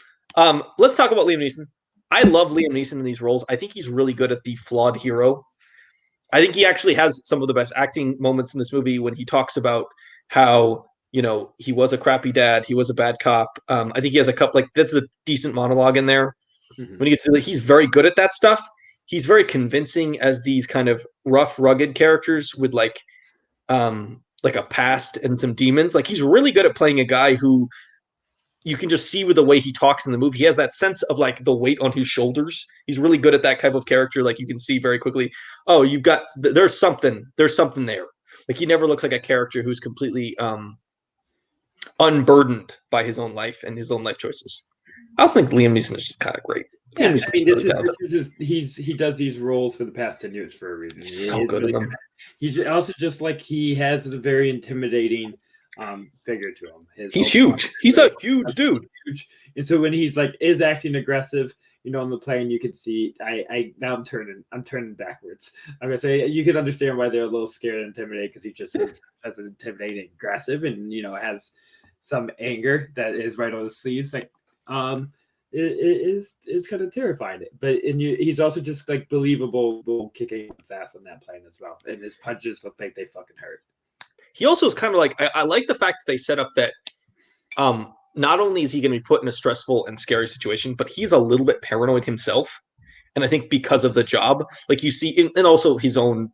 Let's talk about Liam Neeson. I love Liam Neeson in these roles. I think he's really good at the flawed hero. I think he actually has some of the best acting moments in this movie when he talks about how, he was a crappy dad, he was a bad cop. I think he has a couple, that's a decent monologue in there. Mm-hmm. When he gets to he's very good at that stuff. He's very convincing as these kind of rough, rugged characters with like a past and some demons. Like he's really good at playing a guy who you can just see with the way he talks in the movie. He has that sense of like the weight on his shoulders. He's really good at that type of character. Like you can see very quickly, oh, there's something there. Like he never looks like a character who's completely unburdened by his own life and his own life choices. I also think Liam Neeson is just kind of great. Yeah, Liam I mean, really talented. he does these roles for the past 10 years for a reason. He's so good at them. He's also just like he has a very intimidating figure to him. He's huge. He's a huge dude. Huge. And so when he's like is acting aggressive, on the plane, you can see. I'm turning backwards. I'm gonna say you can understand why they're a little scared and intimidated because he just is as intimidating, aggressive, and has some anger that is right on his sleeves. Like, it is kind of terrifying. But he's also just like believable, kicking his ass on that plane as well, and his punches look like they fucking hurt. He also is kind of like I like the fact that they set up that not only is he going to be put in a stressful and scary situation, but he's a little bit paranoid himself. And I think because of the job, like you see, and also his own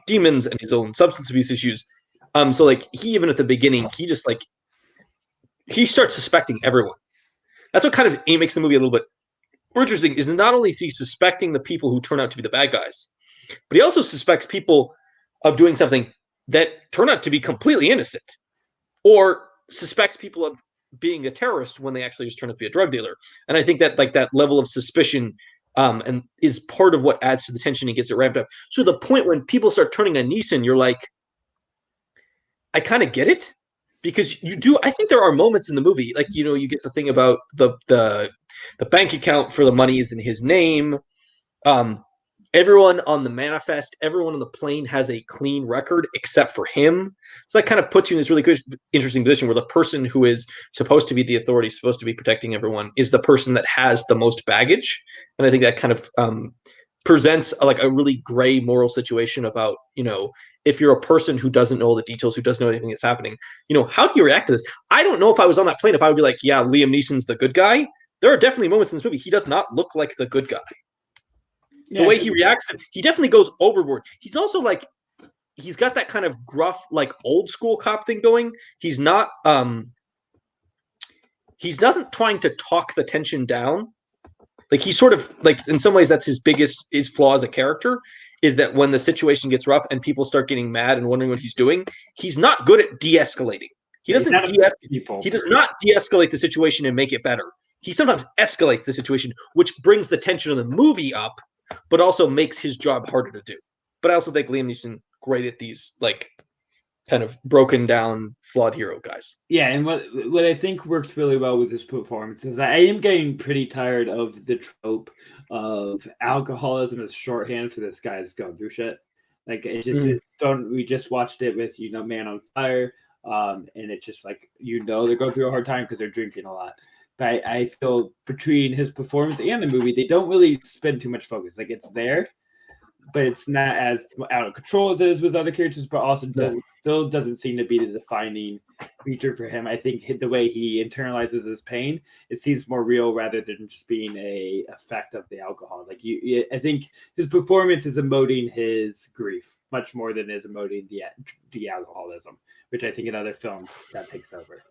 demons and his own substance abuse issues. So like he, even at the beginning, he just like, he starts suspecting everyone. That's what kind of makes the movie a little bit more interesting, is not only is he suspecting the people who turn out to be the bad guys, but he also suspects people of doing something that turn out to be completely innocent, or suspects people of being a terrorist when they actually just turn out to be a drug dealer. And I think that like that level of suspicion and is part of what adds to the tension and gets it ramped up. So the point when people start turning on Neeson, you're like, I kind of get it, because you do. I think there are moments in the movie, like you get the thing about the bank account for the money is in his name. Everyone on the manifest, everyone on the plane has a clean record except for him. So that kind of puts you in this really good, interesting position where the person who is supposed to be the authority, supposed to be protecting everyone, is the person that has the most baggage. And I think that kind of presents a really gray moral situation about, if you're a person who doesn't know all the details, who doesn't know anything that's happening, how do you react to this? I don't know if I was on that plane, if I would be like, yeah, Liam Neeson's the good guy. There are definitely moments in this movie he does not look like the good guy. The way he reacts, he definitely goes overboard. He's also like, he's got that kind of gruff, like old school cop thing going. He's not, he doesn't trying to talk the tension down. Like he's sort of like, in some ways, that's his flaw as a character, is that when the situation gets rough and people start getting mad and wondering what he's doing, he's not good at de-escalating. He does not de-escalate the situation and make it better. He sometimes escalates the situation, which brings the tension of the movie up, but also makes his job harder to do. But I also think Liam Neeson great at these like kind of broken down, flawed hero guys. Yeah, and what I think works really well with this performance is that I am getting pretty tired of the trope of alcoholism as shorthand for this guy's going through shit. Like it just we just watched it with Man on Fire, and it's just like they're going through a hard time because they're drinking a lot. But I feel between his performance and the movie, they don't really spend too much focus. Like it's there, but it's not as out of control as it is with other characters, but also still doesn't seem to be the defining feature for him. I think the way he internalizes his pain, it seems more real rather than just being a effect of the alcohol. Like I think his performance is emoting his grief much more than is emoting the alcoholism, which I think in other films that takes over.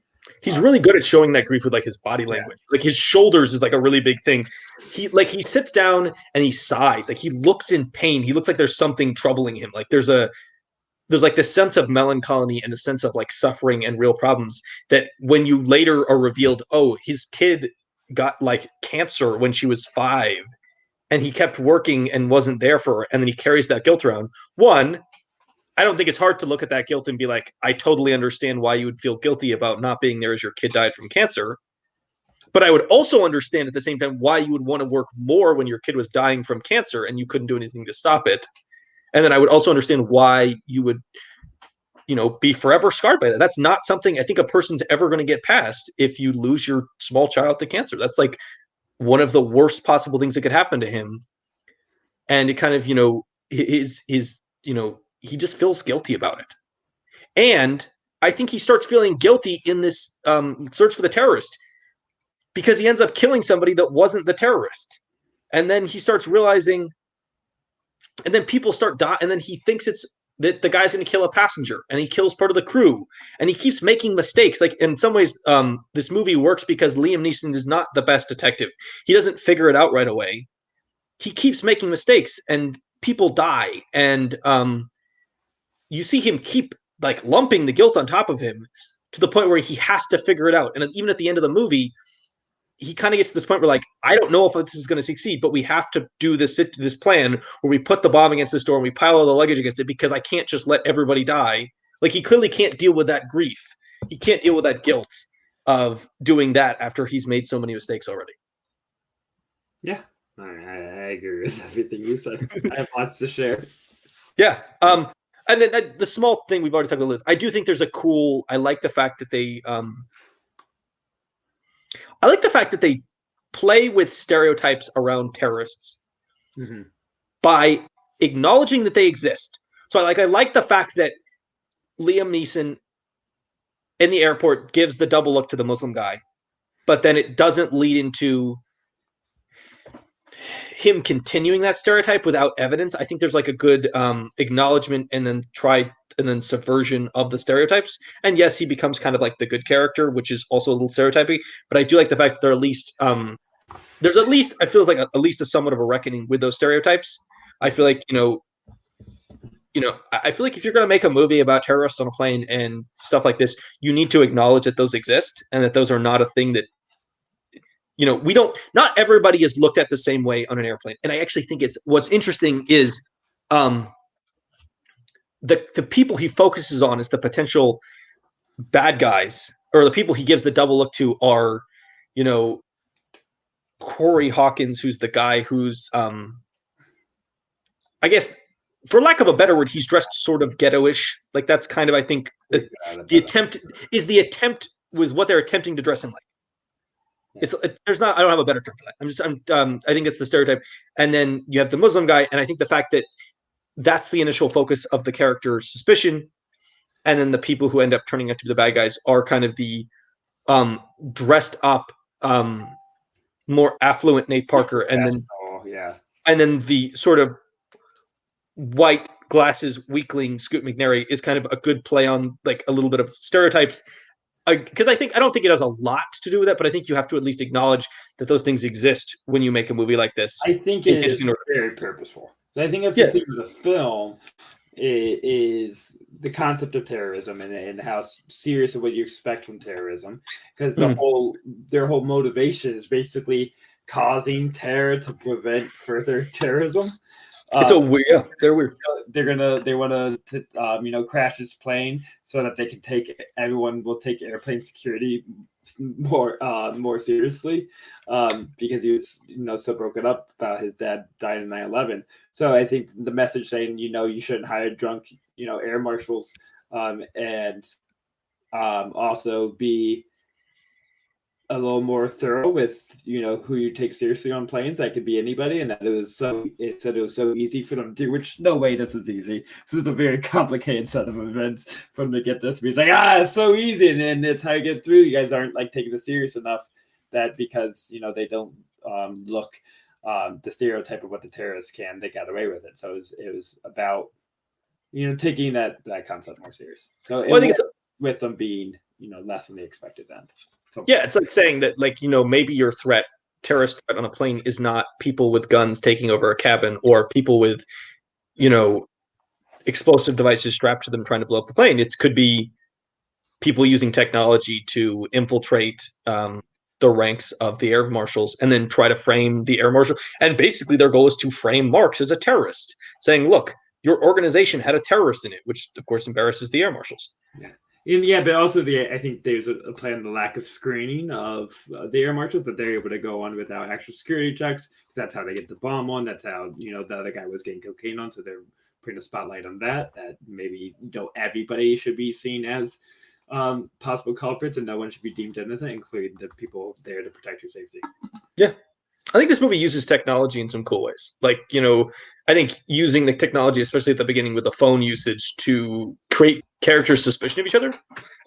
He's really good at showing that grief with like his body language. Yeah. Like his shoulders is like a really big thing. He sits down and he sighs. Like he looks in pain. He looks like there's something troubling him. Like there's like this sense of melancholy and a sense of like suffering and real problems that when you later are revealed, oh, his kid got like cancer when she was 5 and he kept working and wasn't there for her. And then he carries that guilt around. One, I don't think it's hard to look at that guilt and be like, I totally understand why you would feel guilty about not being there as your kid died from cancer. But I would also understand at the same time why you would want to work more when your kid was dying from cancer and you couldn't do anything to stop it. And then I would also understand why you would, be forever scarred by that. That's not something I think a person's ever going to get past if you lose your small child to cancer. That's like one of the worst possible things that could happen to him. And it kind of, he just feels guilty about it. And I think he starts feeling guilty in this search for the terrorist because he ends up killing somebody that wasn't the terrorist. And then he starts realizing, and then people start dying, and then he thinks it's that the guy's going to kill a passenger, and he kills part of the crew, and he keeps making mistakes. Like in some ways, this movie works because Liam Neeson is not the best detective. He doesn't figure it out right away. He keeps making mistakes, and people die, and you see him keep like lumping the guilt on top of him to the point where he has to figure it out. And even at the end of the movie, he kind of gets to this point where like, I don't know if this is going to succeed, but we have to do this plan where we put the bomb against this door and we pile all the luggage against it because I can't just let everybody die. Like he clearly can't deal with that grief. He can't deal with that guilt of doing that after he's made so many mistakes already. Yeah, I agree with everything you said. I have lots to share. Yeah. And then the small thing we've already talked about, I do think there's I like the fact that they play with stereotypes around terrorists by acknowledging that they exist. So I like the fact that Liam Neeson in the airport gives the double look to the Muslim guy, but then it doesn't lead into him continuing that stereotype without evidence. I think there's like a good acknowledgement and then subversion of the stereotypes. And yes, he becomes kind of like the good character, which is also a little stereotypy. But I do like the fact that they're at least there's at least I feel like at least a somewhat of a reckoning with those stereotypes. I feel like I feel like if you're going to make a movie about terrorists on a plane and stuff like this, you need to acknowledge that those exist and that those are not a thing that not everybody is looked at the same way on an airplane. And I actually think what's interesting is the people he focuses on as the potential bad guys, or the people he gives the double look to are, Corey Hawkins, who's the guy who's, I guess, for lack of a better word, he's dressed sort of ghetto-ish. Like that's kind of, I think, the attempt was what they're attempting to dress him like. I don't have a better term for that. I think it's the stereotype. And then you have the Muslim guy. And I think the fact that that's the initial focus of the character's suspicion. And then the people who end up turning out to be the bad guys are kind of the dressed up, more affluent Nate Parker. And then the sort of white glasses weakling Scoot McNairy is kind of a good play on like a little bit of stereotypes. Because I don't think it has a lot to do with that, but I think you have to at least acknowledge that those things exist when you make a movie like this. I think it is very purposeful. I think that's the thing with the film is the concept of terrorism and how serious of what you expect from terrorism. Because their whole motivation is basically causing terror to prevent further terrorism. It's they're weird. They want to crash this plane so that they can everyone will take airplane security more seriously, because he was so broken up about his dad dying in 9/11. So I think the message saying you shouldn't hire drunk air marshals, and also be a little more thorough with who you take seriously on planes. That could be anybody, and that it said it was so easy for them to do, which no way this was easy. This is a very complicated set of events for them to get this. But he's like, it's so easy, and then it's how you get through. You guys aren't like taking it serious enough, that because they don't look the stereotype of what the terrorists can, they got away with it. So it was about taking that concept more serious. So I think with them being less than the expected then. So, yeah, it's like saying that, maybe your terrorist threat on a plane is not people with guns taking over a cabin or people with, explosive devices strapped to them trying to blow up the plane. It could be people using technology to infiltrate the ranks of the air marshals and then try to frame the air marshal. And basically their goal is to frame Marks as a terrorist, saying, look, your organization had a terrorist in it, which of course embarrasses the air marshals. Yeah. But also I think there's a plan, the lack of screening of the air marshals, that they're able to go on without actual security checks, because that's how they get the bomb on. That's how the other guy was getting cocaine on. So they're putting a spotlight on that maybe everybody should be seen as possible culprits, and no one should be deemed innocent, including the people there to protect your safety. Yeah. I think this movie uses technology in some cool ways. I think using the technology, especially at the beginning with the phone usage, to create characters' suspicion of each other. And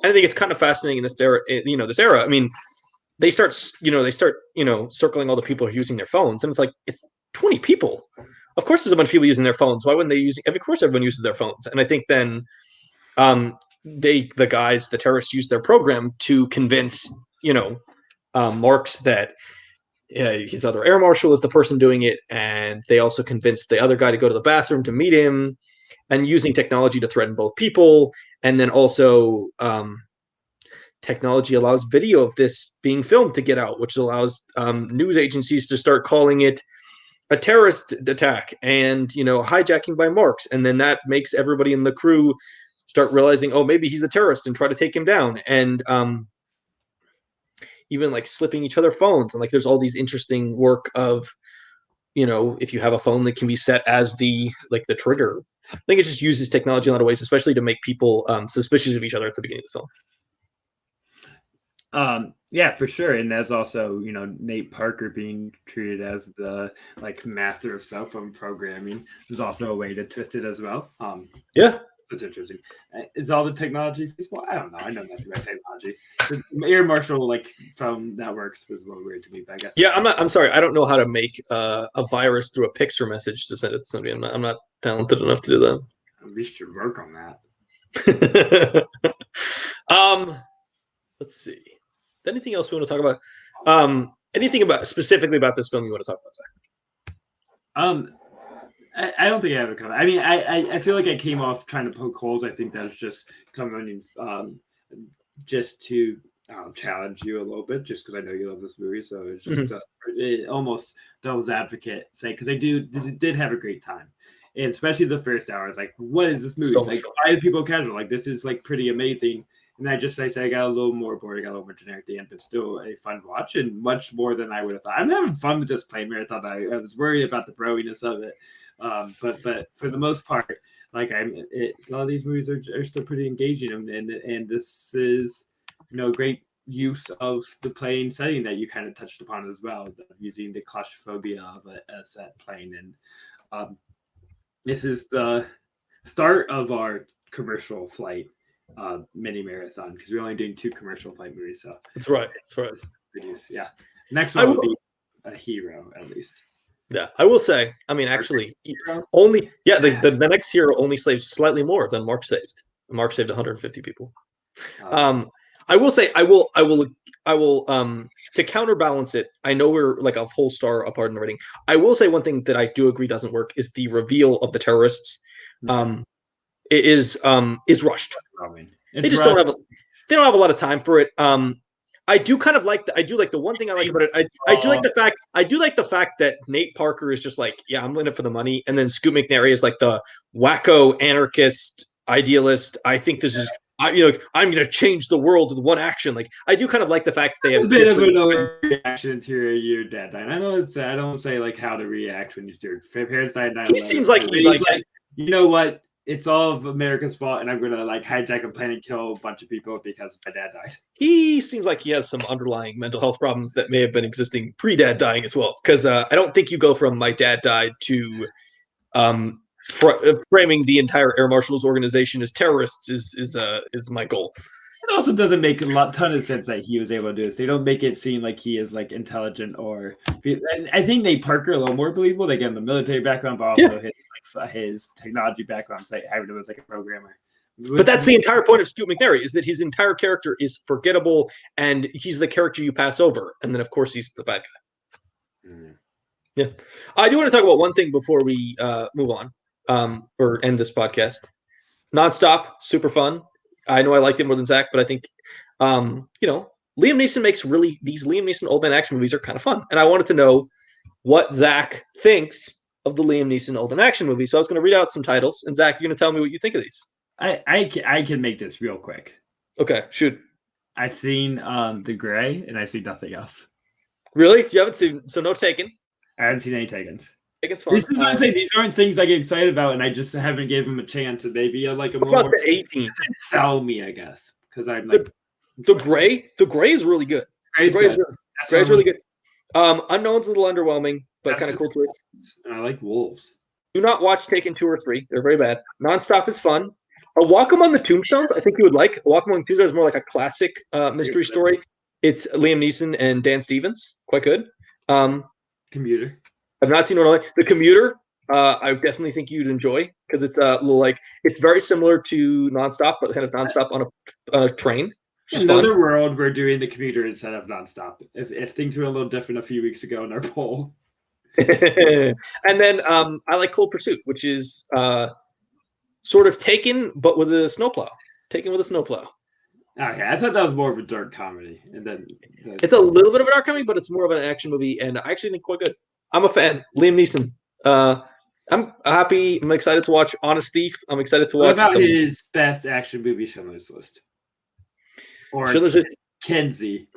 I think it's kind of fascinating in this era. This era. I mean, they start circling all the people who are using their phones, and it's like, it's 20 people. Of course, there's a bunch of people using their phones. Why wouldn't they use? Of course, everyone uses their phones. And I think then, the terrorists use their program to convince Marks that his other air marshal is the person doing it, and they also convinced the other guy to go to the bathroom to meet him, and using technology to threaten both people, and then also technology allows video of this being filmed to get out, which allows news agencies to start calling it a terrorist attack and hijacking by marks, and then that makes everybody in the crew start realizing, oh, maybe he's a terrorist, and try to take him down, and even like slipping each other phones, and like there's all these interesting work of if you have a phone that can be set as the trigger. I think it just uses technology in a lot of ways, especially to make people suspicious of each other at the beginning of the film. Yeah, for sure. And there's also, Nate Parker being treated as the master of cell phone programming. There's also a way to twist it as well. Yeah. That's interesting. Is all the technology feasible? I don't know. I know nothing about technology. The air marshal phone networks was a little weird to me, but I guess. Yeah, I'm sorry. I don't know how to make a virus through a picture message to send it to somebody. I'm not talented enough to do that. At least you work on that. Let's see. Anything else we want to talk about? Anything specifically about this film you want to talk about, Zach? I don't think I have a comment. I mean, I feel like I came off trying to poke holes. I think that's just coming just to challenge you a little bit, just because I know you love this movie. So it's just almost devil's advocate say, because I did have a great time. And especially the first hour, I was like, what is this movie? So why are people casual? This is pretty amazing. And I got a little more bored. I got a little more generic at the end, but still a fun watch and much more than I would have thought. I'm having fun with this plane marathon. I was worried about the browiness of it. But for the most part, a lot of these movies are still pretty engaging, and this is great use of the plane setting that you kind of touched upon as well, using the claustrophobia of a set plane. And this is the start of our commercial flight mini marathon, because we're only doing 2 commercial flight movies. So that's right. Yeah, next one will be a hero at least. Yeah, I will say. I mean, actually, the next hero only saved slightly more than Mark saved. Mark saved 150 people. I will say, I will to counterbalance it. I know we're like a whole star apart in the rating. I will say one thing that I do agree doesn't work is the reveal of the terrorists. It is rushed. They just don't have a lot of time for it. I do kind of like the one thing I like about it. I do like the fact that Nate Parker is just like, yeah, I'm in it for the money, and then Scoot McNairy is like the wacko anarchist idealist. I think this is I'm going to change the world with one action. I do kind of like the fact that they have a bit of an overreaction to your dad dying. I know I don't say how to react when your parents die. He seems like he's like, you know what? It's all of America's fault, and I'm going to hijack a plane and kill a bunch of people because my dad died. He seems like he has some underlying mental health problems that may have been existing pre-dad dying as well. Because I don't think you go from my dad died to framing the entire Air Marshals organization as terrorists is my goal. It also doesn't make a ton of sense that he was able to do this. They don't make it seem like he is intelligent or. And I think Nate Parker a little more believable. They get him the military background, but also his technology background, having him as a programmer. But that's the entire point of Scoot McNairy, is that his entire character is forgettable, and he's the character you pass over, and then of course he's the bad guy. Yeah, I do want to talk about one thing before we move on or end this podcast. Nonstop, super fun. I know I liked it more than Zack, but I think Liam Neeson makes these Liam Neeson old man action movies are kind of fun, and I wanted to know what Zack thinks of the Liam Neeson old man action movie. So I was going to read out some titles, and Zack, you're going to tell me what you think of these. I can make this real quick. Okay, shoot. I've seen The Gray, and I see nothing else. Really? You haven't seen? So no Taken. I haven't seen any Takens. Taken's fun. This is what I'm saying. These aren't things I get excited about, and I just haven't given them a chance. And maybe a what about the 18th? Sell me, I guess, because I'm the Gray. The Gray is really good. Gray's really good. Unknown's a little underwhelming, but kind of cool twist. I like Wolves. Do not watch Taken 2 or 3. They're very bad. Nonstop is fun. A Walk Among the Tombstones, I think you would like. A Walk Among the Tombstones is more like a classic mystery story. It's Liam Neeson and Dan Stevens. Quite good. Commuter. I've not seen one. The Commuter, I definitely think you'd enjoy, because it's a little it's very similar to Nonstop, but kind of Nonstop on a train. Another world, we're doing The Commuter instead of Nonstop. If things were a little different a few weeks ago in our poll. And then I like Cold Pursuit, which is sort of Taken, but with a snowplow. Taken with a snowplow. Okay, I thought that was more of a dark comedy, and then It's a little bit of an dark comedy, but it's more of an action movie, and I actually think quite good. I'm a fan. Liam Neeson. I'm happy. I'm excited to watch Honest Thief. I'm excited to what watch about his best action movie, Schindler's List, or Schindler's List. Kenzie?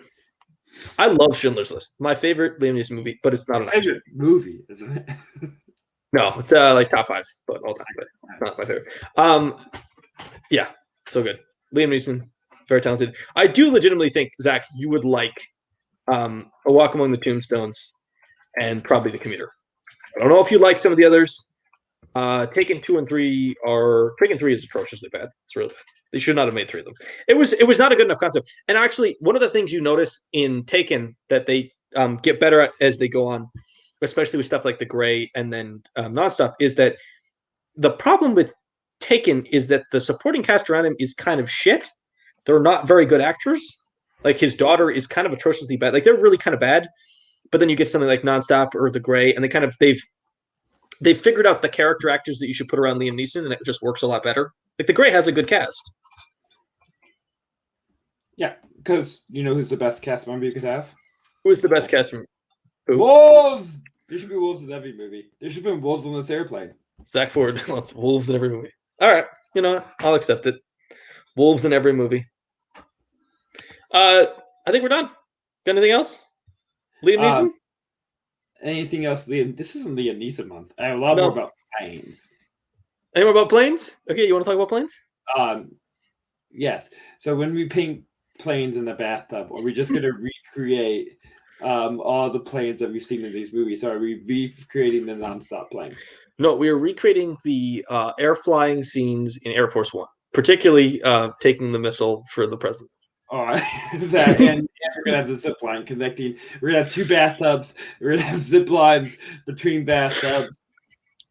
I love Schindler's List. My favorite Liam Neeson movie, but it's not an favorite movie, isn't it? No, it's like top 5, but all time, but not my favorite. Yeah, so good. Liam Neeson, very talented. I do legitimately think, Zach, you would like A Walk Among the Tombstones and probably The Commuter. I don't know if you like some of the others. Taken 2 and 3 are Taken 3 is atrociously bad. It's really bad. They should not have made 3 of them. It was not a good enough concept. And actually, one of the things you notice in Taken that they get better at as they go on, especially with stuff like The Gray and then Nonstop, is that the problem with Taken is that the supporting cast around him is kind of shit. They're not very good actors. Like his daughter is kind of atrociously bad. Like they're really kind of bad. But then you get something like Nonstop or The Gray, and they've figured out the character actors that you should put around Liam Neeson, and it just works a lot better. Like The Gray has a good cast. Yeah, because you know who's the best cast member you could have? Who is the best cast member? Wolves! There should be wolves in every movie. There should have been wolves on this airplane. Zack Ford wants wolves in every movie. All right, you know what? I'll accept it. Wolves in every movie. I think we're done. Got anything else? Liam Neeson? Anything else, Liam? This isn't Liam Neeson month. I have a lot more about planes. Any more about planes? Okay, you want to talk about planes? Yes. So when we paint planes in the bathtub, are we just going to recreate all the planes that we've seen in these movies? Or are we recreating the nonstop plane? No, we are recreating the air flying scenes in Air Force One, particularly taking the missile for the president. All right, and we're gonna have the zip line connecting. We're gonna have 2 bathtubs. We're gonna have zip lines between bathtubs,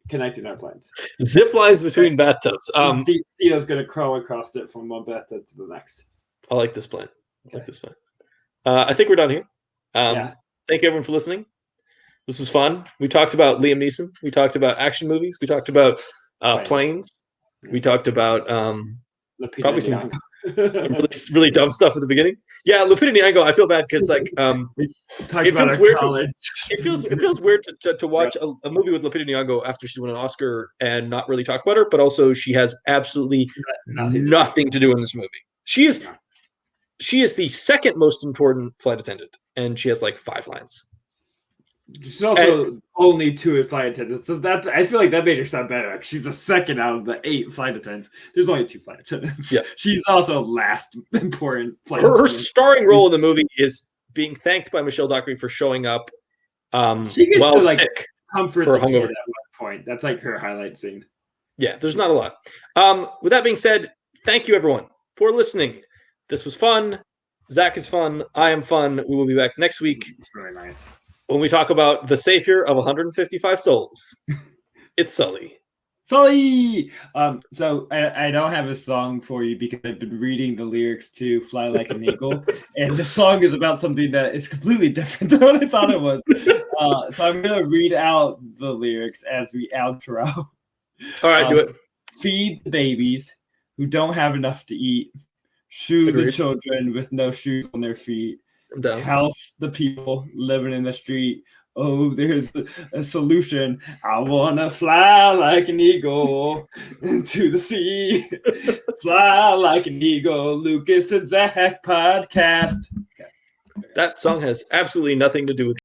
connecting our planes. Zip lines between bathtubs. Theo's gonna crawl across it from one bathtub to the next. I like this plan. I like this plan. I think we're done here. Yeah. Thank you everyone for listening. This was fun. We talked about Liam Neeson. We talked about action movies. We talked about planes. We talked about probably some really dumb stuff at the beginning. Yeah, Lupita Nyong'o. I feel bad because like we talked about our college. It feels weird to watch a movie with Lupita Nyong'o after she won an Oscar and not really talk about her, but also she has absolutely nothing to do in this movie. She is the second most important flight attendant, and she has like 5 lines. She's also only 2 flight attendants, so that I feel like that made her sound better. She's the second out of the 8 flight attendants. There's only 2 flight attendants. Yeah. She's also last important flight attendant. Her attendant. starring role in the movie is being thanked by Michelle Dockery for showing up. She gets to like sick comfort the kid at one point. That's like her highlight scene. Yeah, there's not a lot. With that being said, thank you everyone for listening. This was fun. Zach is fun. I am fun. We will be back next week. It's really nice. When we talk about the savior of 155 souls. It's Sully. Sully! So I don't have a song for you because I've been reading the lyrics to Fly Like an Eagle, and the song is about something that is completely different than what I thought it was. So I'm going to read out the lyrics as we outro. All right, do it. Feed the babies who don't have enough to eat. Shoe the children with no shoes on their feet. House the people living in the street. Oh, there's a solution. I want to fly like an eagle into the sea. Fly like an eagle, Lucas and Zack podcast. That song has absolutely nothing to do with